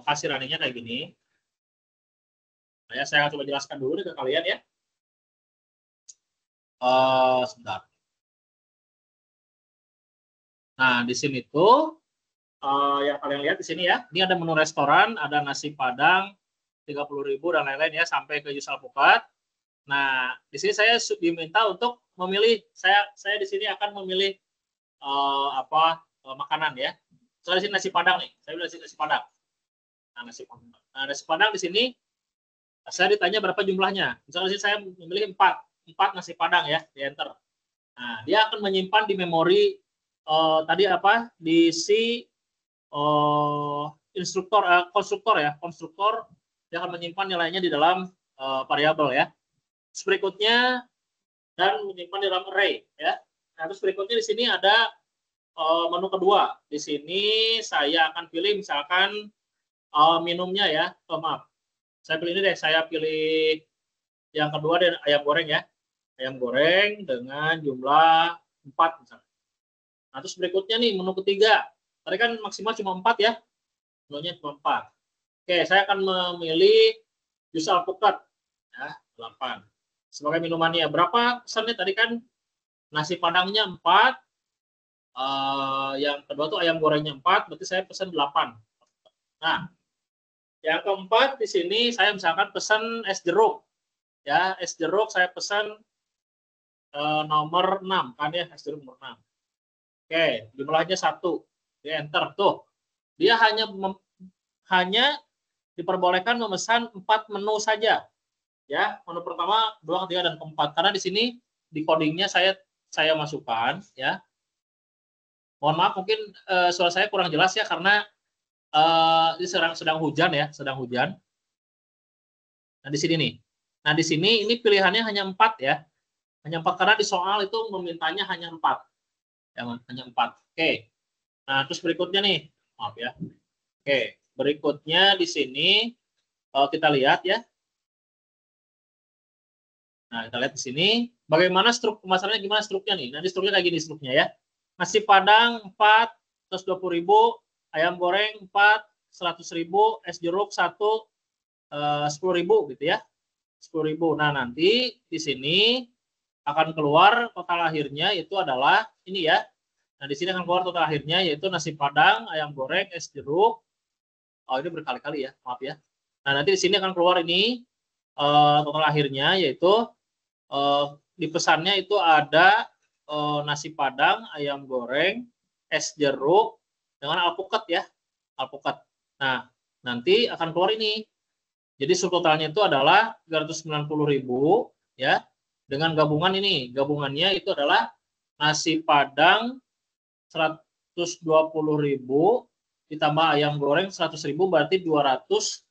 hasil runningnya kayak gini. Nah, ya, saya coba jelaskan dulu nih ke kalian ya. Sebentar. Nah, di sini tuh yang kalian lihat di sini ya, ini ada menu restoran, ada nasi padang 30.000 dan lain-lain ya sampai ke jus alpukat. Nah, di sini saya diminta untuk memilih, saya di sini akan memilih makanan ya. Soalnya di sini nasi padang nih, saya pilih nasi padang. Nah, nasi padang di sini saya ditanya berapa jumlahnya. Misalnya di sini saya memilih 4 nasi padang ya, di enter. Nah, dia akan menyimpan di memori tadi di si konstruktor dia akan menyimpan nilainya di dalam variabel ya. Terus berikutnya dan menyimpan di dalam array ya. Nah, terus berikutnya di sini ada menu kedua. Di sini saya akan pilih misalkan minumnya ya. Maaf. Saya pilih ini deh, saya pilih yang kedua dan ayam goreng ya. Ayam goreng dengan jumlah 4 misalnya. Nah, terus berikutnya nih menu ketiga. Tadi kan maksimal cuma 4 ya. Menunya cuma 4. Oke, saya akan memilih jus alpukat ya, 8. Sebagai minumannya berapa pesannya tadi kan nasi padangnya 4. Yang kedua tuh ayam gorengnya 4, berarti saya pesan 8. Nah, yang keempat di sini saya misalkan pesan es jeruk. Ya, es jeruk saya pesan nomor 6 kan ya, es jeruk nomor 6. Oke, jumlahnya 1. Di enter tuh. Dia hanya diperbolehkan memesan 4 menu saja. Ya, menu pertama, 2, 3 dan keempat. Karena di sini di codingnya saya masukkan ya. Mohon maaf mungkin suara saya kurang jelas ya karena ini sedang hujan ya, sedang hujan. Nah, di sini nih. Nah, di sini ini pilihannya hanya 4 ya. Hanya 4 karena di soal itu memintanya hanya 4. Ya, hanya 4. Oke. Nah, terus berikutnya nih. Maaf ya. Oke, berikutnya di sini kita lihat ya. Nah, kita lihat di sini bagaimana pemasarannya, gimana struknya nih. Nanti struknya kayak gini struknya ya. Nasi Padang 4, 120.000, ayam goreng 4, 100.000, es jeruk 1, 10.000 gitu ya. 10.000. Nah, nanti di sini akan keluar total akhirnya itu adalah ini ya. Nah, di sini akan keluar total akhirnya yaitu nasi Padang, ayam goreng, es jeruk. Oh, ini berkali-kali ya, maaf ya. Nah, nanti di sini akan keluar ini total akhirnya yaitu di pesannya itu ada nasi Padang, ayam goreng, es jeruk dengan alpukat ya, alpukat. Nah, nanti akan keluar ini. Jadi subtotalnya itu adalah 390.000 ya. Dengan gabungan ini, gabungannya itu adalah nasi Padang 120.000 ditambah ayam goreng 100.000 berarti 220.000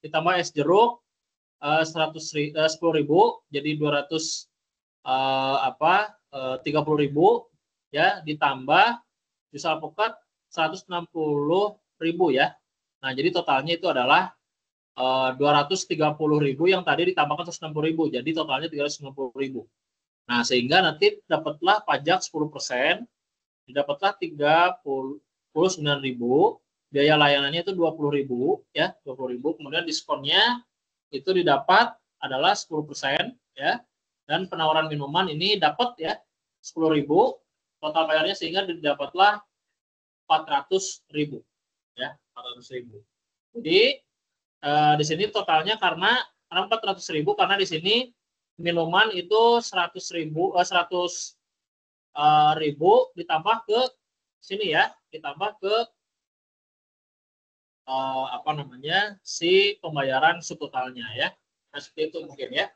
ditambah es jeruk 10.000 jadi 30.000 ya, ditambah jus alpukat 160.000 ya. Nah, jadi totalnya itu adalah 230.000 yang tadi ditambahkan 160.000, jadi totalnya 390.000. Nah, sehingga nanti dapatlah pajak 10%, didapatlah 39.000, biaya layanannya itu 20.000 ya, 20.000, kemudian diskonnya itu didapat adalah 10% ya, dan penawaran minuman ini dapat ya 10.000, total bayarnya sehingga didapatlah 400.000 ya, 400.000. Jadi di sini totalnya karena 400.000 karena di sini minuman itu 100.000 ditambah ke sini ya, ditambah ke si pembayaran subtotalnya ya. Nah, seperti itu mungkin ya.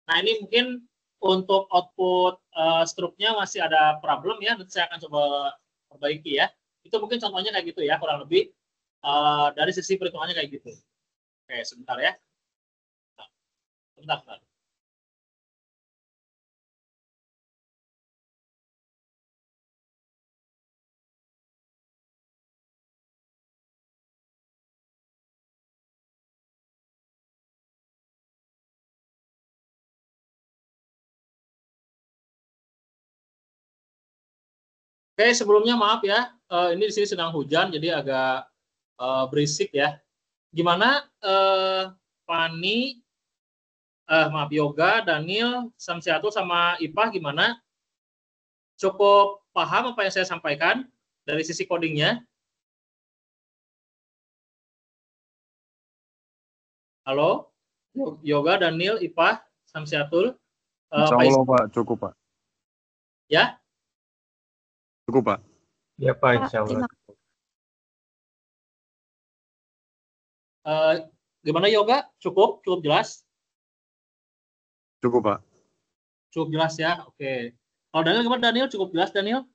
Nah, ini mungkin untuk output struknya masih ada problem ya, nanti saya akan coba perbaiki ya. Itu mungkin contohnya kayak gitu ya, kurang lebih dari sisi perhitungannya kayak gitu. Oke, sebentar ya. Sebentar. Oke, sebelumnya maaf ya, ini di sini sedang hujan, jadi agak berisik ya. Gimana, Fani, maaf, Yoga, Daniel, Samsiatul, sama Ipah gimana? Cukup paham apa yang saya sampaikan dari sisi codingnya? Halo, Yoga, Daniel, Ipah, Samsiatul, Insya Allah Pak, cukup Pak. Ya? Cukup Pak. Ya Pak, insya Allah. Gimana Yoga? Cukup jelas? Cukup Pak. Cukup jelas ya, oke. Kalau Daniel gimana Daniel? Cukup jelas Daniel?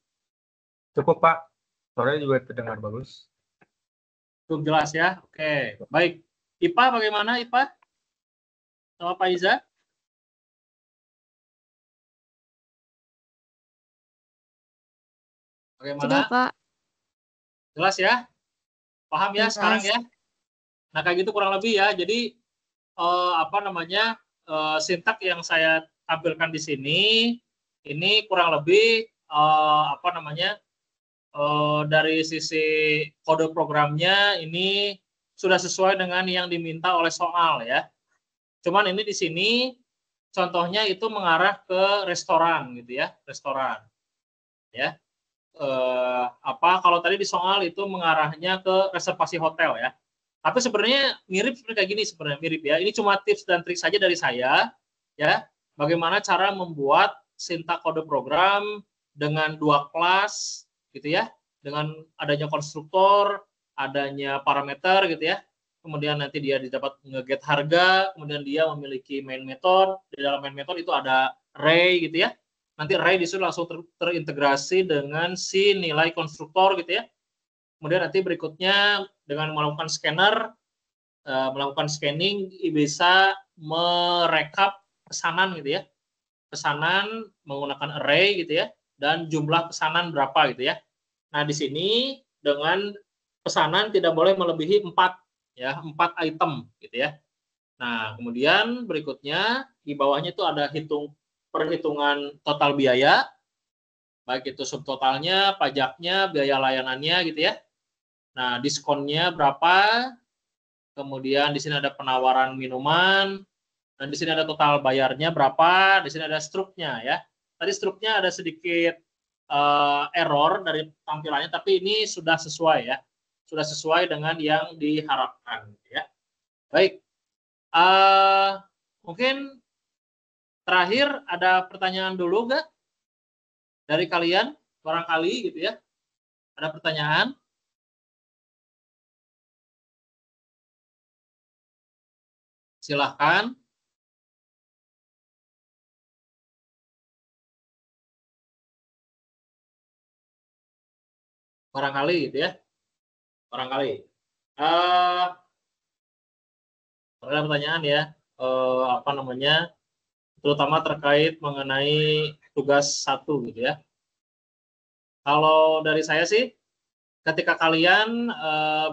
Cukup Pak, suaranya juga terdengar bagus. Cukup jelas ya, oke. Baik, Ipah bagaimana Ipah? Sama Pak Iza? Bagaimana? Sudah, Pak. Jelas ya? Paham ya Jelas. sekarang ya? Nah, kayak gitu kurang lebih ya. Jadi sintak yang saya tampilkan di sini ini kurang lebih dari sisi kode programnya ini sudah sesuai dengan yang diminta oleh soal ya. Cuman ini di sini contohnya itu mengarah ke restoran gitu ya, restoran. Ya. Kalau tadi di soal itu mengarahnya ke reservasi hotel ya. Tapi sebenarnya mirip seperti kayak gini, sebenarnya mirip ya. Ini cuma tips dan trik saja dari saya ya. Bagaimana cara membuat sintak kode program dengan dua kelas gitu ya. Dengan adanya konstruktor, adanya parameter gitu ya. Kemudian nanti dia dapat nge-get harga, kemudian dia memiliki main method. Di dalam main method itu ada array gitu ya. Nanti array disitu langsung terintegrasi dengan si nilai konstruktor gitu ya. Kemudian nanti berikutnya dengan melakukan melakukan scanning bisa merekap pesanan gitu ya. Pesanan menggunakan array gitu ya, dan jumlah pesanan berapa gitu ya. Nah, di sini dengan pesanan tidak boleh melebihi 4 ya, 4 item gitu ya. Nah, kemudian berikutnya di bawahnya itu ada perhitungan total biaya, baik itu subtotalnya, pajaknya, biaya layanannya gitu ya. Nah, diskonnya berapa? Kemudian di sini ada penawaran minuman, dan di sini ada total bayarnya berapa, di sini ada struknya ya. Tadi struknya ada sedikit error dari tampilannya, tapi ini sudah sesuai ya. Sudah sesuai dengan yang diharapkan ya. Baik. Mungkin terakhir ada pertanyaan dulu nggak dari kalian? Barangkali gitu ya. Ada pertanyaan? Silahkan. Barangkali gitu ya. Barangkali. Ada pertanyaan ya. Apa namanya? Terutama terkait mengenai tugas 1 gitu ya. Kalau dari saya sih, ketika kalian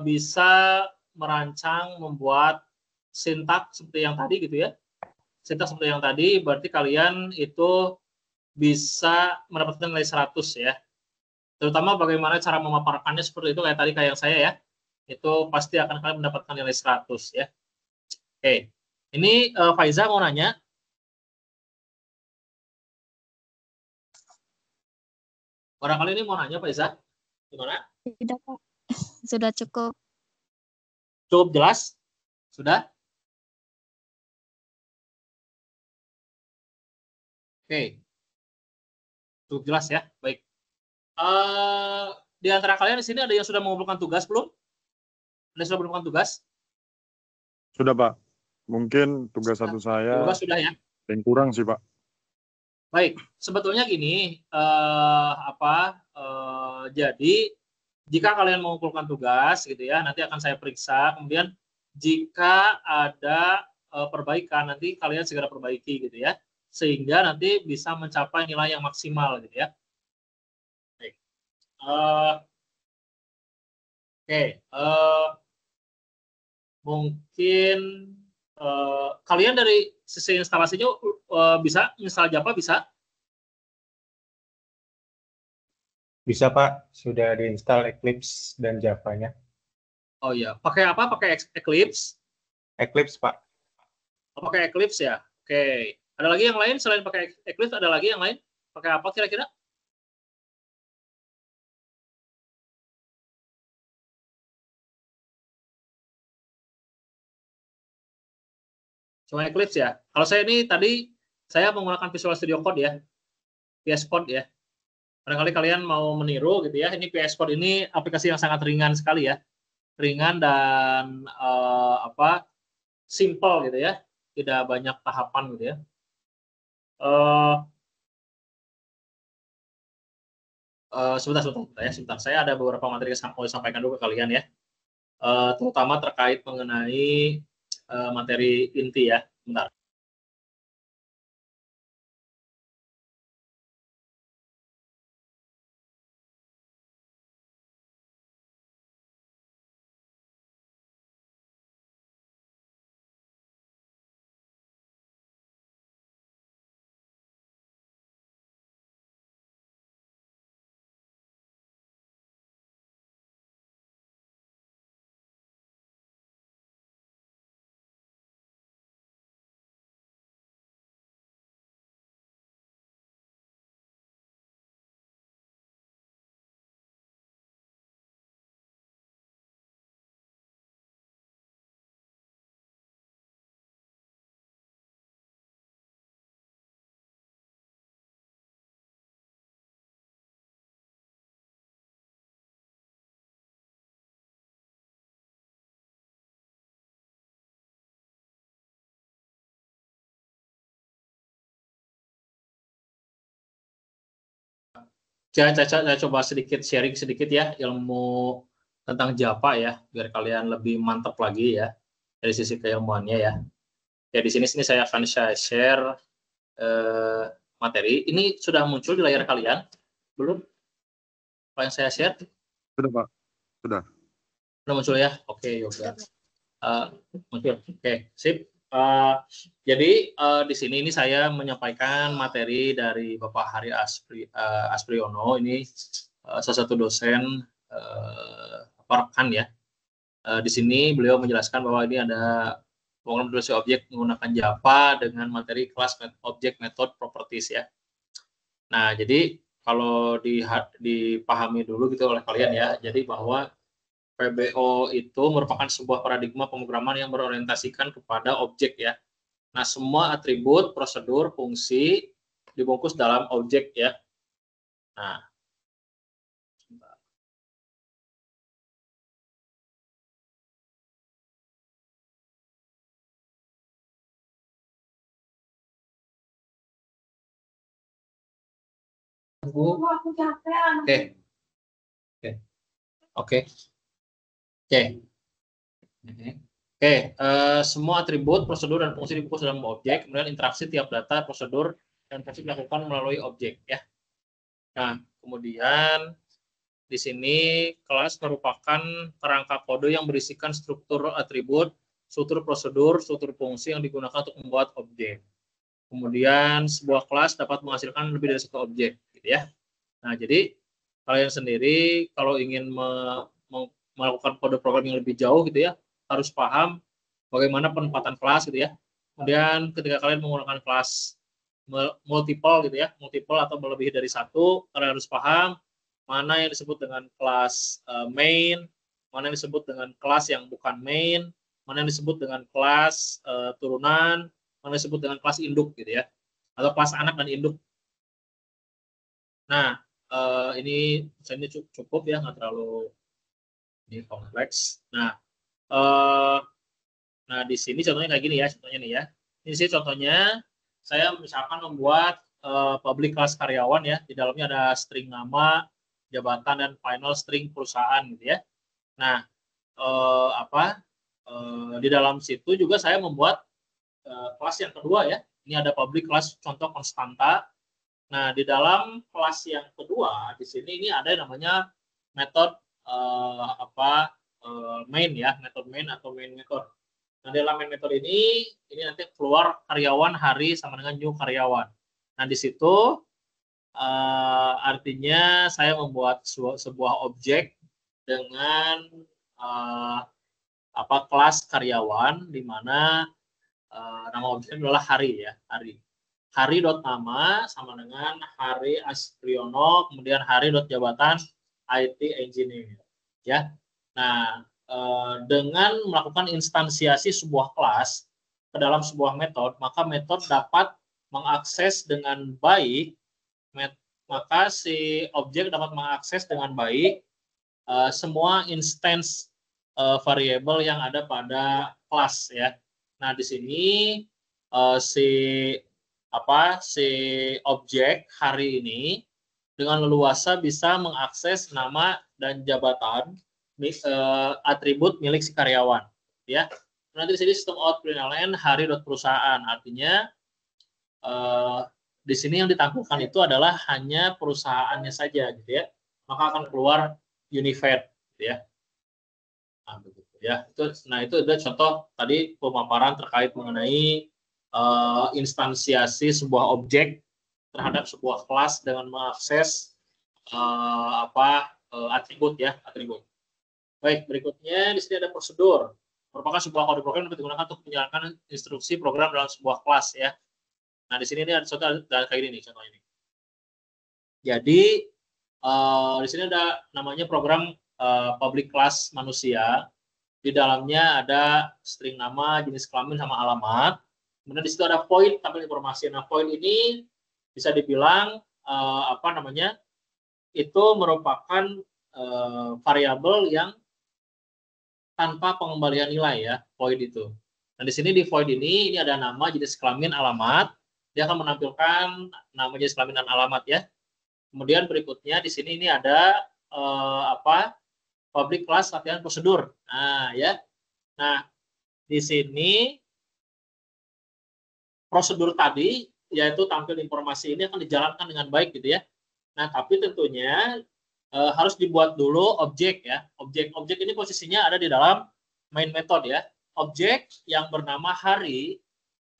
bisa merancang, membuat sintaks seperti yang tadi gitu ya, sintaks seperti yang tadi, berarti kalian itu bisa mendapatkan nilai 100 ya. Terutama bagaimana cara memaparkannya seperti itu, kayak yang saya ya, itu pasti akan kalian mendapatkan nilai 100 ya. Oke, ini Faiza mau nanya. Barangkali ini mau nanya Faiza, gimana? Tidak, Pak. Sudah cukup. Cukup jelas? Sudah? Oke. Cukup jelas ya. Baik. Di antara kalian di sini ada yang sudah mengumpulkan tugas belum? Ada yang sudah mengumpulkan tugas? Sudah, Pak. Mungkin tugas satu saya Tugas sudah ya. yang kurang sih, Pak. Baik, sebetulnya gini, jadi jika kalian mengumpulkan tugas gitu ya, nanti akan saya periksa. Kemudian jika ada perbaikan, nanti kalian segera perbaiki gitu ya, sehingga nanti bisa mencapai nilai yang maksimal gitu ya. Baik. Oke, mungkin kalian dari sisi instalasinya bisa install Java bisa? Bisa, Pak. Sudah diinstal Eclipse dan Java-nya. Oh iya, pakai apa? Pakai Eclipse? Eclipse, Pak. Oh, pakai Eclipse ya? Oke. Ada lagi yang lain selain pakai Eclipse? Ada lagi yang lain? Pakai apa kira-kira? Cuma Eclipse ya? Kalau saya ini tadi saya menggunakan Visual Studio Code ya, VS Code ya. Barangkali kalian mau meniru gitu ya. Ini VS Code ini aplikasi yang sangat ringan sekali ya, ringan dan simple gitu ya, tidak banyak tahapan gitu ya. Sebentar. Saya ada beberapa materi yang mau disampaikan dulu ke kalian ya, terutama terkait mengenai materi inti ya. Bentar. Saya coba sedikit sharing sedikit ya ilmu tentang Java ya, biar kalian lebih mantap lagi ya dari sisi keilmuannya ya. Ya di sini saya akan share materi. Ini sudah muncul di layar kalian belum? Apa yang saya share? Sudah, Pak. Sudah. Sudah muncul ya? Oke, yoga. Muncul. Oke, sip. Jadi di sini ini saya menyampaikan materi dari Bapak Hari Aspriono, ini salah satu dosen rekan ya. Di sini beliau menjelaskan bahwa ini ada program produksi objek menggunakan Java dengan materi kelas object method properties ya. Nah, jadi kalau dipahami dulu gitu oleh kalian ya, jadi bahwa PBO itu merupakan sebuah paradigma pemrograman yang berorientasikan kepada objek ya. Nah, semua atribut, prosedur, fungsi dibungkus dalam objek ya. Nah, Oke. Semua atribut, prosedur, dan fungsi dibungkus dalam objek, kemudian interaksi tiap data, prosedur, dan fungsi dilakukan melalui objek ya. Nah, kemudian di sini kelas merupakan kerangka kode yang berisikan struktur atribut, struktur prosedur, struktur fungsi yang digunakan untuk membuat objek. Kemudian sebuah kelas dapat menghasilkan lebih dari satu objek, gitu ya. Nah, jadi kalian sendiri kalau ingin melakukan kode program yang lebih jauh gitu ya, harus paham bagaimana penempatan kelas gitu ya. Kemudian ketika kalian menggunakan kelas multiple gitu ya, multiple atau melebihi dari satu, kalian harus paham mana yang disebut dengan kelas main, mana yang disebut dengan kelas yang bukan main, mana yang disebut dengan kelas turunan, mana yang disebut dengan kelas induk gitu ya, atau kelas anak dan induk. Nah, ini cukup ya, nggak terlalu ini kompleks. Nah, di sini contohnya kayak gini ya, contohnya nih ya. Ini sih contohnya, saya misalkan membuat public class karyawan ya, di dalamnya ada string nama, jabatan, dan final string perusahaan gitu ya. Nah, di dalam situ juga saya membuat kelas yang kedua ya. Ini ada public class contoh konstanta. Nah, di dalam kelas yang kedua di sini ini ada yang namanya metode main ya, metode main atau main method. Nah, dalam main method ini nanti keluar karyawan hari sama dengan new karyawan. Nah, di situ artinya saya membuat sebuah objek dengan kelas karyawan, di mana nama objeknya adalah hari ya, hari. Hari.nama sama dengan Hari Aspriono, kemudian hari.jabatan IT Engineer ya. Nah, dengan melakukan instansiasi sebuah kelas ke dalam sebuah metode, maka metode dapat mengakses dengan baik, maka si objek dapat mengakses dengan baik semua instance variabel yang ada pada kelas ya. Nah, di sini si objek hari ini dengan leluasa bisa mengakses nama dan jabatan atribut milik si karyawan ya. Nanti di sini sistem out println hari.perusahaan, artinya di sini yang ditampilkan itu adalah hanya perusahaannya saja gitu ya, maka akan keluar Unified gitu ya. Nah, begitu ya. Itu adalah contoh tadi pemaparan terkait mengenai instansiasi sebuah objek terhadap sebuah kelas dengan mengakses atribut ya, atribut. Baik, berikutnya di sini ada prosedur. Merupakan sebuah kode program yang digunakan untuk menjalankan instruksi program dalam sebuah kelas ya. Nah, di sini ini ada contoh kayak ini contoh ini. Jadi di sini ada namanya program public class manusia. Di dalamnya ada string nama, jenis kelamin, sama alamat. Kemudian di situ ada void tampil informasi. Nah, void ini bisa dibilang itu merupakan variabel yang tanpa pengembalian nilai ya, void itu. Nah, di sini di void ini ada nama, jenis kelamin, alamat. Dia akan menampilkan nama, jenis kelamin, dan alamat ya. Kemudian berikutnya di sini ini ada public class latihan prosedur. Nah, ya. Nah, di sini prosedur tadi yaitu tampil informasi ini akan dijalankan dengan baik gitu ya. Nah, tapi tentunya harus dibuat dulu objek ya. Objek ini posisinya ada di dalam main method ya. objek yang bernama hari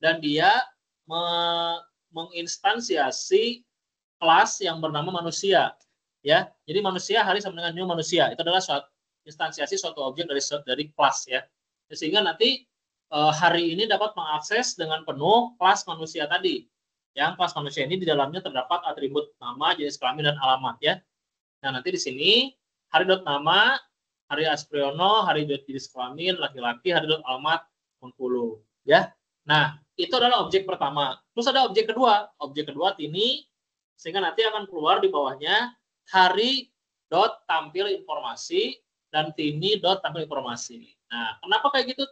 dan dia menginstansiasi kelas yang bernama manusia, ya. Jadi manusia hari sama dengan new manusia. Itu adalah suatu instansiasi suatu objek dari kelas, ya. Sehingga nanti hari ini dapat mengakses dengan penuh kelas manusia tadi. Yang kelas manusia ini di dalamnya terdapat atribut nama, jenis kelamin dan alamat, ya. Nah, nanti di sini hari.nama, hari Aspriono, hari jenis kelamin laki-laki, hari alamat Bengkulu, ya. Nah, itu adalah objek pertama. Terus ada objek kedua. Objek kedua Tini, sehingga nanti akan keluar di bawahnya hari dot tampil informasi dan Tini dot tampil informasi. Nah, kenapa kayak gitu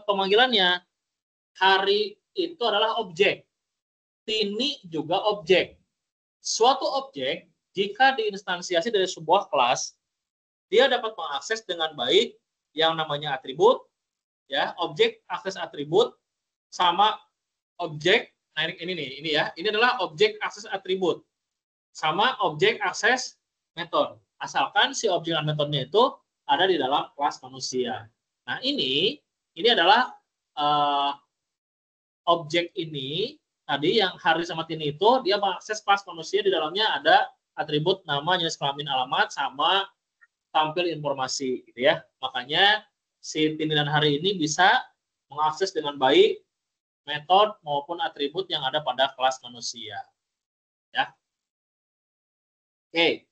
pemanggilannya? Hari itu adalah objek. Tini juga objek. Suatu objek jika diinstansiasi dari sebuah kelas, dia dapat mengakses dengan baik yang namanya atribut, ya, objek akses atribut sama objek. Nah, ini nih, ini ya. Ini adalah objek akses atribut sama objek akses metode. Asalkan si objek dan metodenya itu ada di dalam kelas manusia. Nah, ini adalah objek ini tadi yang hari sama Tini itu dia mengakses kelas manusia, di dalamnya ada atribut nama, jenis kelamin, alamat sama tampil informasi, gitu ya. Makanya si Tini dan hari ini bisa mengakses dengan baik metode maupun atribut yang ada pada kelas manusia, ya. Oke,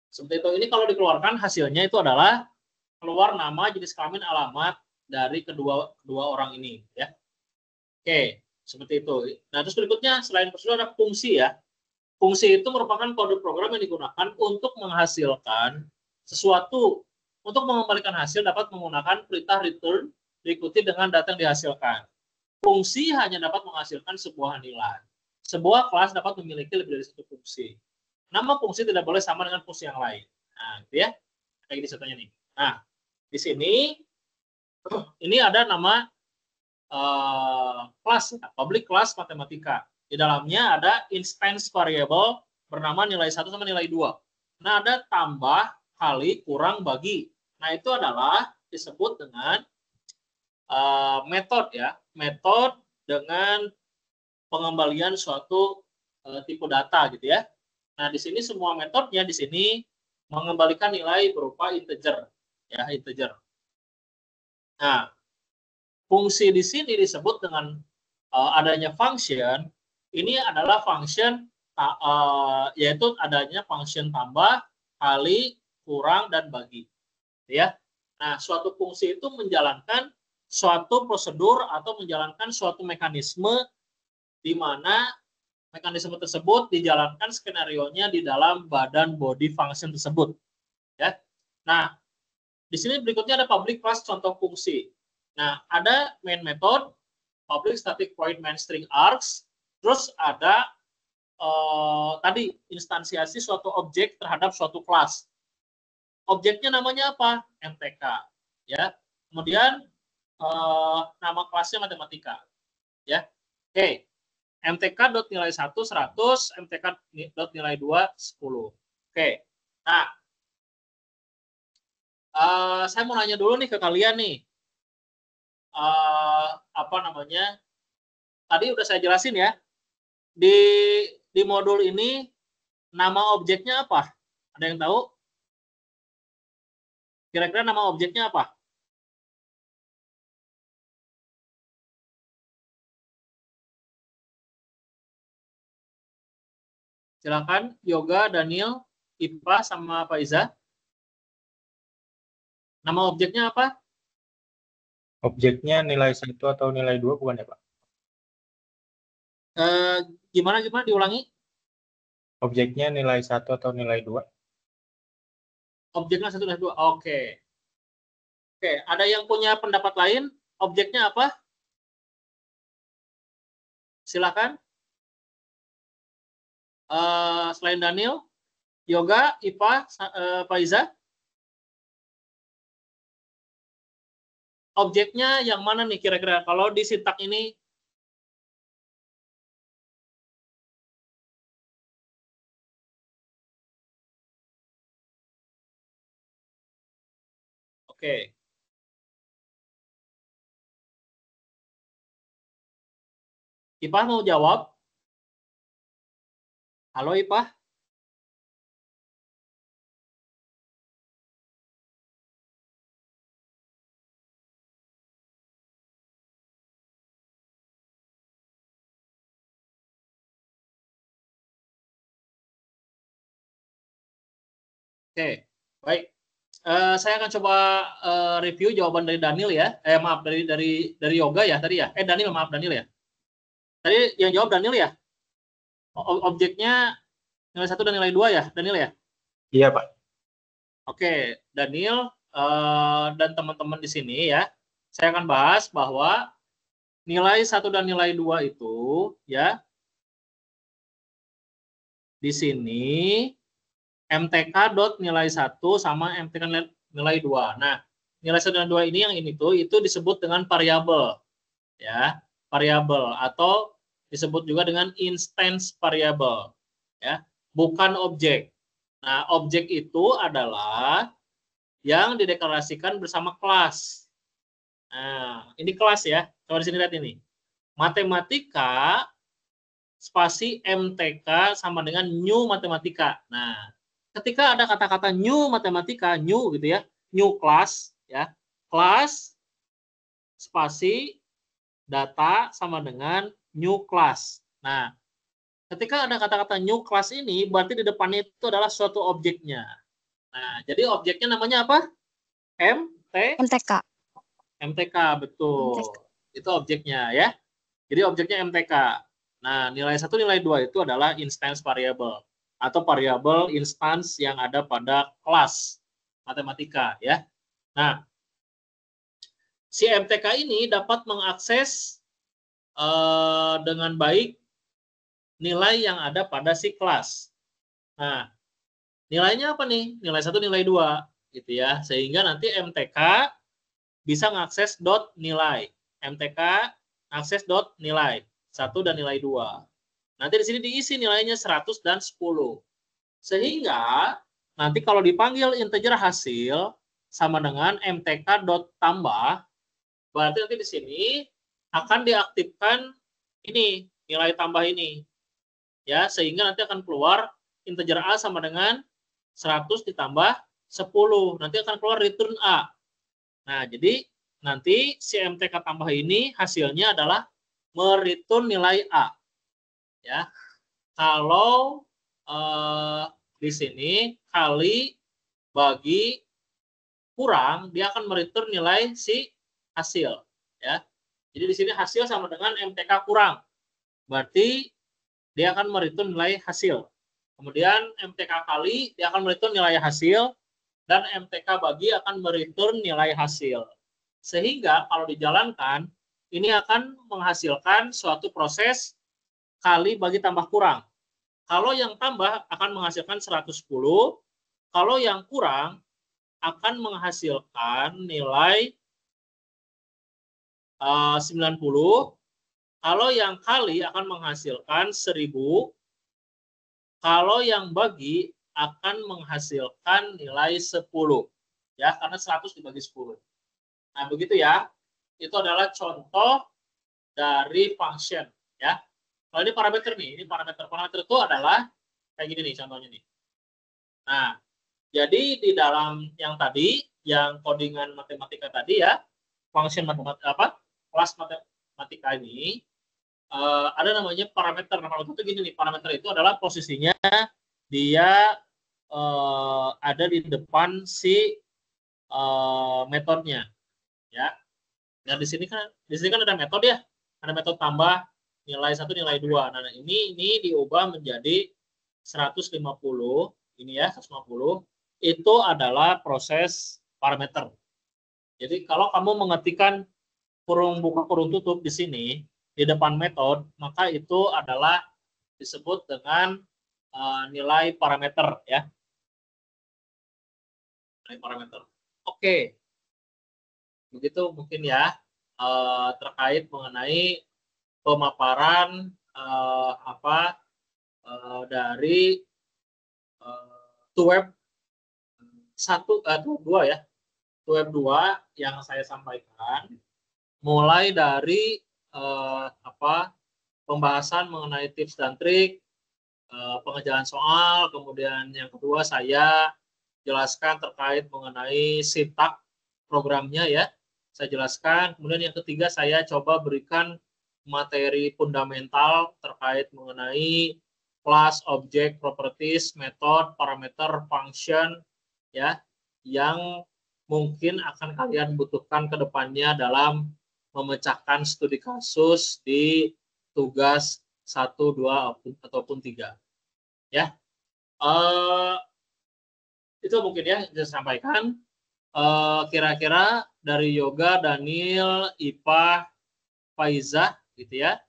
seperti itu. Ini kalau dikeluarkan hasilnya itu adalah keluar nama, jenis kelamin, alamat dari kedua orang ini, ya. Oke, seperti itu. Nah, terus berikutnya selain prosedur ada fungsi, ya. Fungsi itu merupakan kode program yang digunakan untuk menghasilkan sesuatu. Untuk mengembalikan hasil dapat menggunakan perintah return diikuti dengan data yang dihasilkan. Fungsi hanya dapat menghasilkan sebuah nilai. Sebuah kelas dapat memiliki lebih dari satu fungsi. Nama fungsi tidak boleh sama dengan fungsi yang lain. Nah, gitu ya. Kayak gini contohnya nih. Nah, di sini ini ada nama kelas, public class matematika. Di dalamnya ada instance variable bernama nilai 1 sama nilai 2. Nah, ada tambah, kali, kurang, bagi. Nah, itu adalah disebut dengan metode, ya. Metode dengan pengembalian suatu tipe data, gitu ya. Nah, di sini semua metodenya di sini mengembalikan nilai berupa integer, ya, integer. Nah, fungsi di sini disebut dengan adanya function. Ini adalah function yaitu adanya function tambah, kali, kurang, dan bagi, ya. Nah, suatu fungsi itu menjalankan suatu prosedur atau menjalankan suatu mekanisme di mana mekanisme tersebut dijalankan skenario-nya di dalam badan body function tersebut, ya. Nah, di sini berikutnya ada public class contoh fungsi. Nah, ada main method, public static void main string args, terus ada tadi instansiasi suatu objek terhadap suatu kelas. Objeknya namanya apa? MTK, ya. Kemudian nama kelasnya matematika, ya. Oke. MTK dot nilai 1 100, MTK dot nilai 2 10. Oke. Nah, saya mau nanya dulu nih ke kalian nih. Apa namanya? Tadi udah saya jelasin, ya. Di modul ini nama objeknya apa? Ada yang tahu? Kira-kira nama objeknya apa? Silakan Yoga, Daniel, Ipa, sama Faiza. Nama objeknya apa? Objeknya nilai 1 atau nilai 2 bukan ya, Pak? Gimana diulangi? Objeknya nilai 1 atau nilai 2? Objeknya 1 dan 2. Oke. Oke, ada yang punya pendapat lain? Objeknya apa? Silakan. Selain Daniel, Yoga, Ipa, Faiza. Objeknya yang mana nih kira-kira? Kalau di sintak ini oke. Ipah mau jawab? Halo Ipah? Oke, baik. Saya akan coba review jawaban dari Daniel ya. Maaf, dari Yoga ya tadi ya. Daniel, maaf Daniel ya. Tadi yang jawab Daniel ya. Objeknya nilai 1 dan nilai 2 ya, Daniel ya? Iya, Pak. Oke, Daniel dan teman-teman di sini ya. Saya akan bahas bahwa nilai 1 dan nilai 2 itu ya di sini MTK dot nilai 1 sama MTK nilai 2. Nah, nilai 1 dan 2 ini yang ini tuh itu disebut dengan variabel. Ya, variabel atau disebut juga dengan instance variable. Ya, bukan objek. Nah, objek itu adalah yang dideklarasikan bersama kelas. Nah, ini kelas ya. Coba di sini lihat ini. Matematika spasi MTK sama dengan new matematika. Nah, ketika ada kata-kata new matematika, new gitu ya, new class ya, kelas spasi data sama dengan new class. Nah, ketika ada kata-kata new class ini, berarti di depannya itu adalah suatu objeknya. Nah, jadi objeknya namanya apa? MTK. MTK, betul. MTK. Itu objeknya ya. Jadi objeknya MTK. Nah, nilai 1, nilai 2 itu adalah instance variable atau variabel instance yang ada pada kelas matematika ya. Nah, si MTK ini dapat mengakses dengan baik nilai yang ada pada si kelas. Nah, nilainya apa nih? Nilai 1, nilai 2 gitu ya. Sehingga nanti MTK bisa mengakses dot nilai. MTK akses dot nilai 1 dan nilai 2. Nanti di sini diisi nilainya 100 dan 10. Sehingga nanti kalau dipanggil integer hasil sama dengan MTK dot tambah, berarti nanti di sini akan diaktifkan ini nilai tambah ini. Ya, sehingga nanti akan keluar integer A sama dengan 100 ditambah 10. Nanti akan keluar return A. Nah, jadi nanti si MTK tambah ini hasilnya adalah mereturn nilai A. Ya, kalau di sini kali bagi kurang, dia akan mereturn nilai si hasil. Ya, jadi di sini hasil sama dengan MTK kurang. Berarti dia akan mereturn nilai hasil. Kemudian MTK kali dia akan mereturn nilai hasil dan MTK bagi akan mereturn nilai hasil. Sehingga kalau dijalankan ini akan menghasilkan suatu proses kali bagi tambah kurang. Kalau yang tambah akan menghasilkan 110, kalau yang kurang akan menghasilkan nilai 90, kalau yang kali akan menghasilkan 1000, kalau yang bagi akan menghasilkan nilai 10. Ya, karena 100 dibagi 10. Nah, begitu ya. Itu adalah contoh dari function ya. Kalau ini parameter nih, ini parameter itu adalah kayak gini nih contohnya nih. Nah, jadi di dalam yang tadi, yang codingan matematika tadi ya, function matematika kelas matematika ini ada namanya parameter. Nah, kalau itu gini nih, parameter itu adalah posisinya dia ada di depan si metodenya ya. Nah, di sini kan ada metode ya. Ada metode tambah nilai 1, nilai 2. Nah, ini diubah menjadi 150. Ini ya, 150. Itu adalah proses parameter. Jadi, kalau kamu mengetikkan kurung buka kurung tutup di sini, di depan metode, maka itu adalah disebut dengan nilai parameter ya. Nilai parameter. Oke. Begitu mungkin ya terkait mengenai pemaparan dari web 2 ya, web 2 yang saya sampaikan, mulai dari pembahasan mengenai tips dan trik, pengerjaan soal, kemudian yang kedua saya jelaskan terkait mengenai sintak programnya ya, saya jelaskan. Kemudian yang ketiga saya coba berikan materi fundamental terkait mengenai class, object, properties, method, parameter, function ya, yang mungkin akan kalian butuhkan ke depannya dalam memecahkan studi kasus di tugas 1, 2, ataupun 3. Ya, itu mungkin ya saya sampaikan. Kira-kira dari Yoga, Daniel, Ipah, Faizah, gitu ya.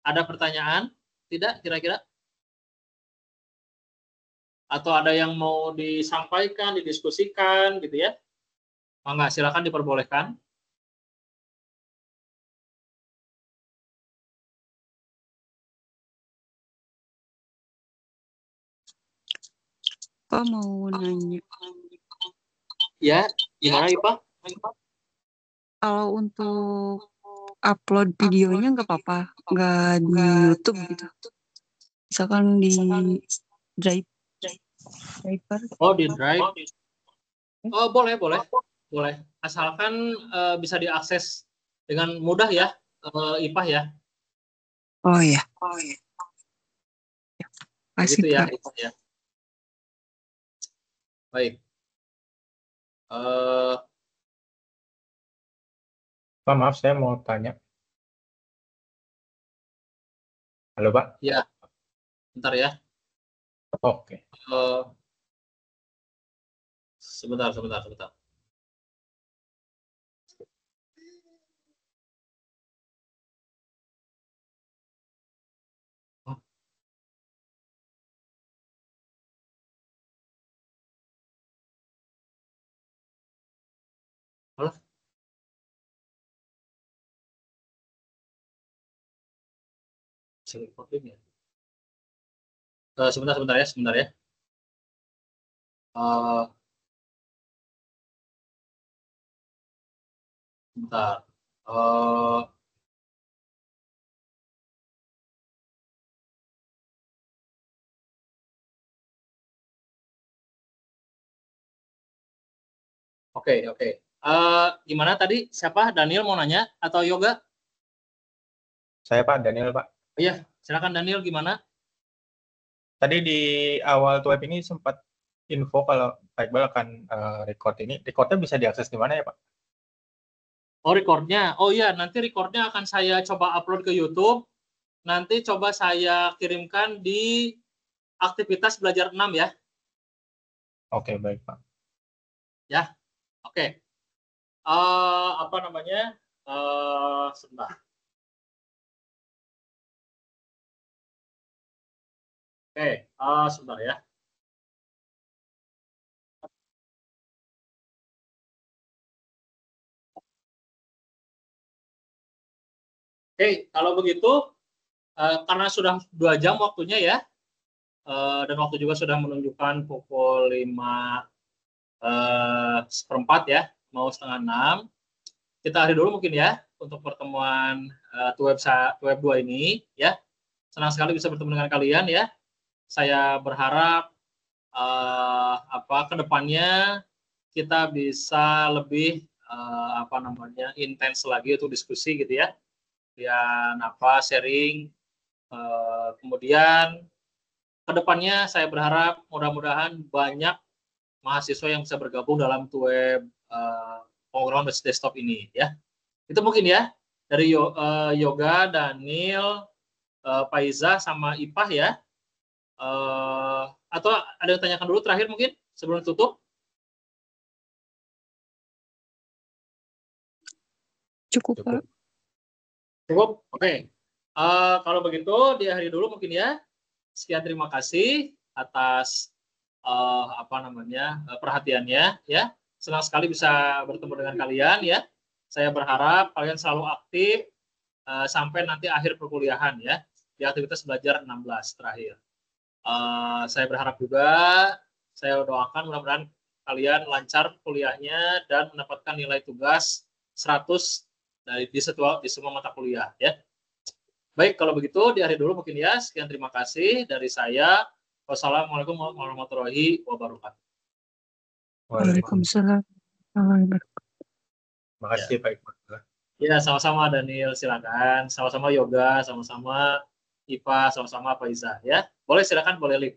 Ada pertanyaan? Tidak kira-kira? Atau ada yang mau disampaikan, didiskusikan, gitu ya? Mangga, silakan diperbolehkan. Pak mau nanya. Ya, gimana Ipah? Kalau untuk upload videonya nggak apa-apa, nggak di YouTube gitu. Misalkan di Drive. Oh, di Drive. Oh, boleh. Asalkan bisa diakses dengan mudah ya, Ipah ya. Oh iya. Begitu ya, Pak. Ipah ya. Baik. Pak, maaf saya mau tanya. Halo Pak? Ya, bentar ya. Oke. Sebentar. Halo? Sebentar ya. Bentar. Oke. Gimana tadi? Siapa? Daniel mau nanya atau Yoga? Saya Pak, Daniel Pak. Oh iya, silakan Daniel, gimana? Tadi di awal web ini sempat info kalau Pak Iqbal akan record ini. Recordnya bisa diakses di mana ya Pak? Oh, recordnya. Oh iya, nanti recordnya akan saya coba upload ke YouTube. Nanti coba saya kirimkan di aktivitas belajar 6 ya. Oke, baik Pak. Ya, oke. Apa namanya? Sebentar. Oke, sebentar ya. Oke, kalau begitu, karena sudah 2 jam waktunya ya, dan waktu juga sudah menunjukkan pukul 5:04 ya, mau 5:30. Kita akhiri dulu mungkin ya untuk pertemuan web 2 ini ya. Senang sekali bisa bertemu dengan kalian ya. Saya berharap kedepannya kita bisa lebih intens lagi untuk diskusi gitu ya. Dan sharing. Kemudian kedepannya saya berharap mudah-mudahan banyak mahasiswa yang bisa bergabung dalam web pengobrolan berbasis desktop ini ya. Itu mungkin ya dari Yoga, Daniel, Faiza sama Ipah ya. Atau ada yang tanyakan dulu terakhir mungkin sebelum tutup? Cukup Pak. Cukup? Oke. Kalau begitu diakhiri dulu mungkin ya. Sekian, terima kasih atas perhatiannya ya. Senang sekali bisa bertemu dengan kalian ya. Saya berharap kalian selalu aktif sampai nanti akhir perkuliahan ya, di aktivitas belajar 16 terakhir. Saya berharap juga, saya doakan mudah-mudahan kalian lancar kuliahnya dan mendapatkan nilai tugas 100 di semua mata kuliah ya. Baik, kalau begitu di hari dulu mungkin ya. Sekian, terima kasih dari saya. Wassalamualaikum warahmatullahi wabarakatuh. Waalaikumsalam. Terima kasih Pak Iqbal. Ya, sama-sama Daniel, silakan. Sama-sama Yoga, sama-sama Ipa, sama-sama Faiza ya. Boleh silakan, boleh live.